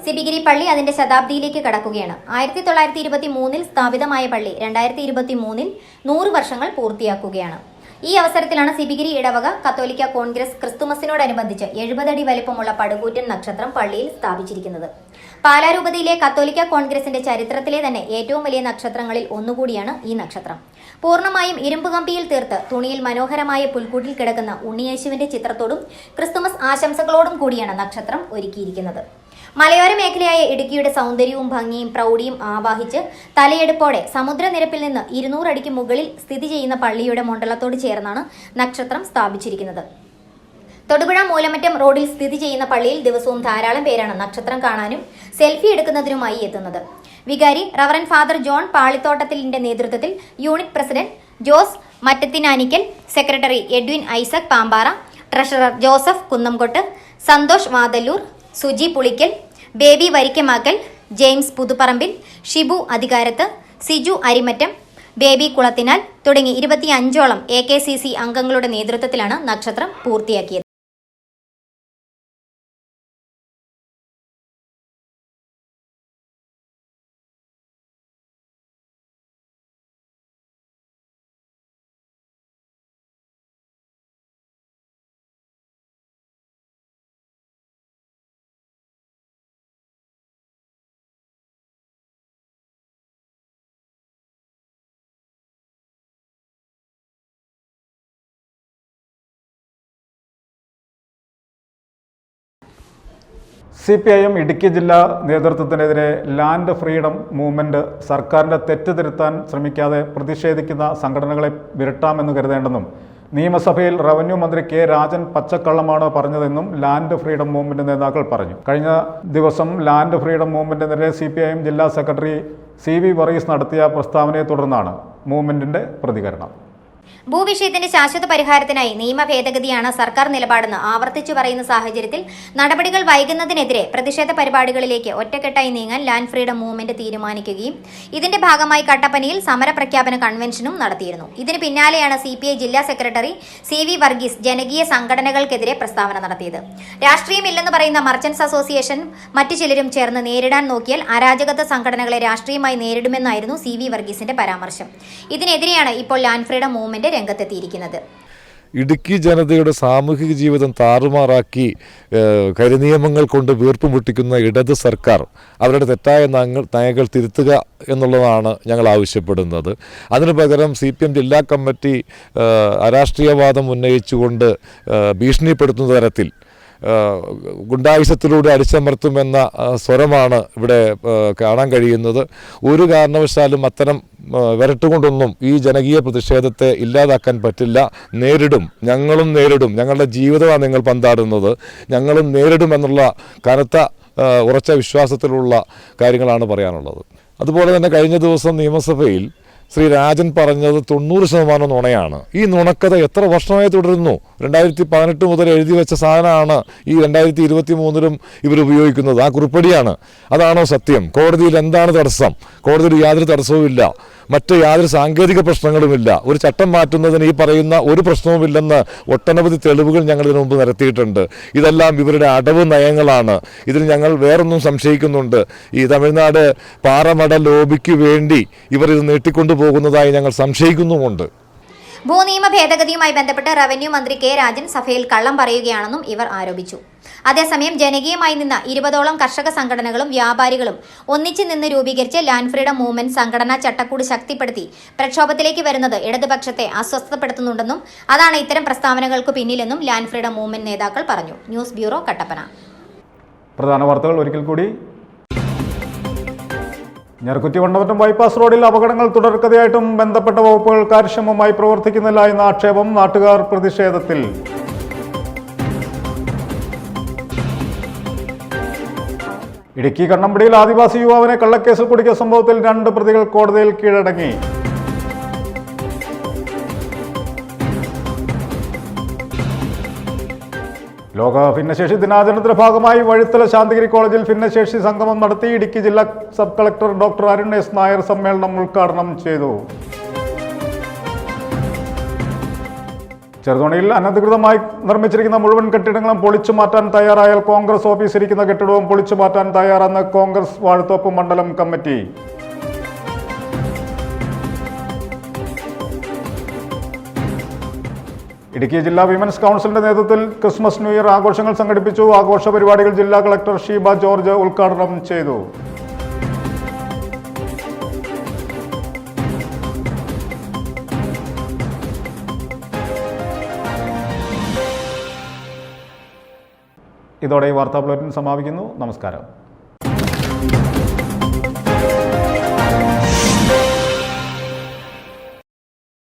S2: ശിവഗിരി പള്ളി അതിന്റെ ശതാബ്ദിയിലേക്ക് കടക്കുകയാണ്. 1923 സ്ഥാപിതമായ പള്ളി 2023 100 വർഷങ്ങൾ പൂർത്തിയാക്കുകയാണ്. ഈ അവസരത്തിലാണ് ശിവഗിരി ഇടവക കത്തോലിക്ക കോൺഗ്രസ് ക്രിസ്തുമസിനോടനുബന്ധിച്ച് 70 അടി വലിപ്പമുള്ള പടുകൂറ്റൻ നക്ഷത്രം പള്ളിയിൽ സ്ഥാപിച്ചിരിക്കുന്നത്. പാലാ രൂപതയിലെ കത്തോലിക്ക കോൺഗ്രസിന്റെ ചരിത്രത്തിലെ തന്നെ ഏറ്റവും വലിയ നക്ഷത്രങ്ങളിൽ ഒന്നുകൂടിയാണ് ഈ നക്ഷത്രം. പൂർണ്ണമായും ഇരുമ്പ് കമ്പിയിൽ തീർത്ത് തുണിയിൽ മനോഹരമായ പുൽക്കൂട്ടിൽ കിടക്കുന്ന ഉണ്ണിയേശുവിന്റെ ചിത്രത്തോടും ക്രിസ്തുമസ് ആശംസകളോടും കൂടിയാണ് നക്ഷത്രം ഒരുക്കിയിരിക്കുന്നത്. മലയോര മേഖലയായ ഇടുക്കിയുടെ സൗന്ദര്യവും ഭംഗിയും പ്രൗഢിയും ആവാഹിച്ച് തലയെടുപ്പോടെ സമുദ്രനിരപ്പിൽ നിന്ന് 200 അടിക്ക് മുകളിൽ സ്ഥിതി ചെയ്യുന്ന പള്ളിയുടെ മണ്ഡലത്തോട് ചേർന്നാണ് നക്ഷത്രം സ്ഥാപിച്ചിരിക്കുന്നത്. തൊടുപുഴ മൂലമറ്റം റോഡിൽ സ്ഥിതി ചെയ്യുന്ന പള്ളിയിൽ ദിവസവും ധാരാളം പേരാണ് നക്ഷത്രം കാണാനും സെൽഫി എടുക്കുന്നതിനുമായി എത്തുന്നത്. വികാരി റവറൻ ഫാദർ ജോൺ പാളിത്തോട്ടത്തിലിന്റെ നേതൃത്വത്തിൽ unit president Jose Mattathinanikkal, secretary Edwin Isaac Pampara, treasurer Joseph Kunnamkottu, Santhosh Vathallur, Suji Pulikkal, Baby Varikkamakkal, James Puthuparambil, Shibu Adhikarathu, Siju Arimattam, Baby Kulathinal തുടങ്ങി 25ഓളം AKCC അംഗങ്ങളുടെ നേതൃത്വത്തിലാണ് നക്ഷത്രം പൂർത്തിയാക്കിയത്.
S1: CPIM ഇടുക്കി ജില്ലാ നേതൃത്വത്തിനെതിരെ ലാൻഡ് ഫ്രീഡം മൂവ്മെന്റ് സർക്കാരിന്റെ തെറ്റ് തിരുത്താൻ ശ്രമിക്കാതെ പ്രതിഷേധിക്കുന്ന സംഘടനകളെ വിരട്ടാമെന്ന് കരുതേണ്ടെന്നും നിയമസഭയിൽ റവന്യൂ മന്ത്രി K. രാജൻ പച്ചക്കള്ളമാണ് പറഞ്ഞതെന്നും ലാൻഡ് ഫ്രീഡം മൂവ്മെന്റ് നേതാക്കൾ പറഞ്ഞു. കഴിഞ്ഞ ദിവസം ലാൻഡ് ഫ്രീഡം മൂവ്മെന്റിനെതിരെ CPIM ജില്ലാ സെക്രട്ടറി CV വർഗീസ് നടത്തിയ പ്രസ്താവനയെ തുടർന്നാണ് മൂവ്മെന്റിന്റെ പ്രതികരണം.
S2: ഭൂവിഷയത്തിന്റെ ശാശ്വത പരിഹാരത്തിനായി നിയമ ഭേദഗതിയാണ് സർക്കാർ നിലപാടെന്ന് ആവർത്തിച്ചു പറയുന്ന സാഹചര്യത്തിൽ നടപടികൾ വൈകുന്നതിനെതിരെ പ്രതിഷേധ പരിപാടികളിലേക്ക് ഒറ്റക്കെട്ടായി നീങ്ങാൻ ലാൻഡ് ഫ്രീഡം മൂവ്മെന്റ് തീരുമാനിക്കുകയും ഇതിന്റെ ഭാഗമായി കട്ടപ്പനയിൽ സമരപ്രഖ്യാപന കൺവെൻഷനും നടത്തിയിരുന്നു. ഇതിന് പിന്നാലെയാണ് CPI ജില്ലാ സെക്രട്ടറി CV വർഗീസ് ജനകീയ സംഘടനകൾക്കെതിരെ പ്രസ്താവന നടത്തിയത്. രാഷ്ട്രീയമില്ലെന്ന് പറയുന്ന മർച്ചന്റ്സ് അസോസിയേഷൻ മറ്റു ചിലരും ചേർന്ന് നേരിടാൻ നോക്കിയാൽ അരാജകത്വ സംഘടനകളെ രാഷ്ട്രീയമായി നേരിടുമെന്നായിരുന്നു CV വർഗീസിന്റെ പരാമർശം. ഇതിനെതിരെയാണ് ഇപ്പോൾ ലാൻഡ് ഫ്രീഡം മൂവ്മെന്റ് മൂവ്മെന്റ് രംഗത്തെത്തിയിരിക്കുന്നത്.
S14: ഇടുക്കി ജനതയുടെ സാമൂഹിക ജീവിതം താറുമാറാക്കി കരിനിയമങ്ങൾ കൊണ്ട് വീർപ്പ് മുട്ടിക്കുന്ന ഇടത് സർക്കാർ അവരുടെ തെറ്റായ നയങ്ങൾ തിരുത്തുക എന്നുള്ളതാണ് ഞങ്ങൾ ആവശ്യപ്പെടുന്നത്. അതിനു പകരം CPM ജില്ലാ കമ്മിറ്റി അരാഷ്ട്രീയവാദം ഉന്നയിച്ചുകൊണ്ട് ഭീഷണിപ്പെടുത്തുന്ന തരത്തിൽ ഗുണ്ടായുസത്തിലൂടെ അടിച്ചമർത്തുമെന്ന സ്വരമാണ് ഇവിടെ കാണാൻ കഴിയുന്നത്. ഒരു കാരണവശാലും അത്തരം വിരട്ടുകൊണ്ടൊന്നും ഈ ജനകീയ പ്രതിഷേധത്തെ ഇല്ലാതാക്കാൻ പറ്റില്ല. നേരിടും, ഞങ്ങളും നേരിടും. ഞങ്ങളുടെ ജീവിതമാണ് നിങ്ങൾ പന്താടുന്നത്, ഞങ്ങളും നേരിടുമെന്നുള്ള കനത്ത ഉറച്ച വിശ്വാസത്തിലുള്ള കാര്യങ്ങളാണ് പറയാനുള്ളത്. അതുപോലെ തന്നെ കഴിഞ്ഞ ദിവസം നിയമസഭയിൽ ശ്രീ രാജൻ പറഞ്ഞത് 90% നുണയാണ്. ഈ നുണക്കഥ എത്ര വർഷമായി തുടരുന്നു? 2018 മുതൽ എഴുതി വെച്ച സാധനമാണ് ഈ 2023 ഇവർ ഉപയോഗിക്കുന്നത്. ആ കുറിപ്പടിയാണ്. അതാണോ സത്യം? കോടതിയിൽ എന്താണ് തടസ്സം? കോടതിയിൽ യാതൊരു തടസ്സവുമില്ല, മറ്റ് യാതൊരു സാങ്കേതിക പ്രശ്നങ്ങളുമില്ല. ഒരു ചട്ടം മാറ്റുന്നതിന് ഈ പറയുന്ന ഒരു പ്രശ്നവുമില്ലെന്ന് ഒട്ടനവധി തെളിവുകൾ ഞങ്ങൾ ഇതിനു മുമ്പ് നിരത്തിയിട്ടുണ്ട്. ഇതെല്ലാം ഇവരുടെ അടവ് നയങ്ങളാണ്. ഇതിൽ ഞങ്ങൾ വേറൊന്നും സംശയിക്കുന്നുണ്ട്. ഈ തമിഴ്നാട് പാറമട ലോബിക്ക് വേണ്ടി ഇവർ ഇത് നീട്ടിക്കൊണ്ടുപോകുന്നതായി ഞങ്ങൾ സംശയിക്കുന്നുമുണ്ട്.
S2: ഭൂനിയമ ഭേദഗതിയുമായി ബന്ധപ്പെട്ട് റവന്യൂ മന്ത്രി കെ രാജൻ സഭയിൽ കള്ളം പറയുകയാണെന്നും ഇവർ ആരോപിച്ചു. അതേസമയം ജനകീയമായി നിന്ന 20ഓളം കർഷക സംഘടനകളും വ്യാപാരികളും ഒന്നിച്ചു നിന്ന് രൂപീകരിച്ച് ലാൻഡ് ഫ്രീഡം മൂവ്മെന്റ് സംഘടനാ ചട്ടക്കൂട് ശക്തിപ്പെടുത്തി പ്രക്ഷോഭത്തിലേക്ക് വരുന്നത് ഇടതുപക്ഷത്തെ അസ്വസ്ഥപ്പെടുത്തുന്നുണ്ടെന്നും അതാണ് ഇത്തരം പ്രസ്താവനകൾക്ക് പിന്നിലെന്നും ലാൻഡ് ഫ്രീഡം മൂവ്മെന്റ് നേതാക്കൾ പറഞ്ഞു. News bureau, Kattappana.
S1: പ്രധാന വാർത്തകൾ ഒരിക്കൽ കൂടി. ഞർക്കുറ്റി വണ്ണവറ്റം ബൈപ്പാസ് റോഡിൽ അപകടങ്ങൾ തുടർക്കഥയായിട്ടും ബന്ധപ്പെട്ട വകുപ്പുകൾ കാര്യക്ഷമമായി പ്രവർത്തിക്കുന്നില്ല എന്ന ആക്ഷേപം. നാട്ടുകാർ പ്രതിഷേധത്തിൽ. ഇടുക്കി കണ്ണമ്പടിയിൽ ആദിവാസി യുവാവിനെ കള്ളക്കേസിൽ കുടുക്കിയ സംഭവത്തിൽ 2 പ്രതികൾ കോടതിയിൽ കീഴടങ്ങി. ലോക ഭിന്നശേഷി ദിനാചരണത്തിന്റെ ഭാഗമായി വഴിത്തല ശാന്തിഗിരി കോളേജിൽ ഭിന്നശേഷി സംഗമം നടത്തി. ഇടുക്കി ജില്ലാ sub collector doctor Arun S Nair സമ്മേളനം ഉദ്ഘാടനം ചെയ്തു. ചെറുതോണിയിൽ അനധികൃതമായി നിർമ്മിച്ചിരിക്കുന്ന മുഴുവൻ കെട്ടിടങ്ങളും പൊളിച്ചു മാറ്റാൻ തയ്യാറായാൽ കോൺഗ്രസ് ഓഫീസ് ഇരിക്കുന്ന കെട്ടിടവും പൊളിച്ചു മാറ്റാൻ തയ്യാറെന്ന് കോൺഗ്രസ് വാഴത്തോപ്പ് മണ്ഡലം കമ്മിറ്റി. ഇടുക്കി ജില്ലാ വിമൻസ് കൗൺസിലിന്റെ നേതൃത്വത്തിൽ ക്രിസ്മസ് ന്യൂ ഇയർ ആഘോഷങ്ങൾ സംഘടിപ്പിച്ചു. ആഘോഷ പരിപാടികൾ ജില്ലാ കളക്ടർ ഷീബ ജോർജ് ഉദ്ഘാടനം ചെയ്തു. ഇതോടെ ഈ വാർത്താ ബുള്ളറ്റിൻ സമാപിക്കുന്നു. നമസ്കാരം.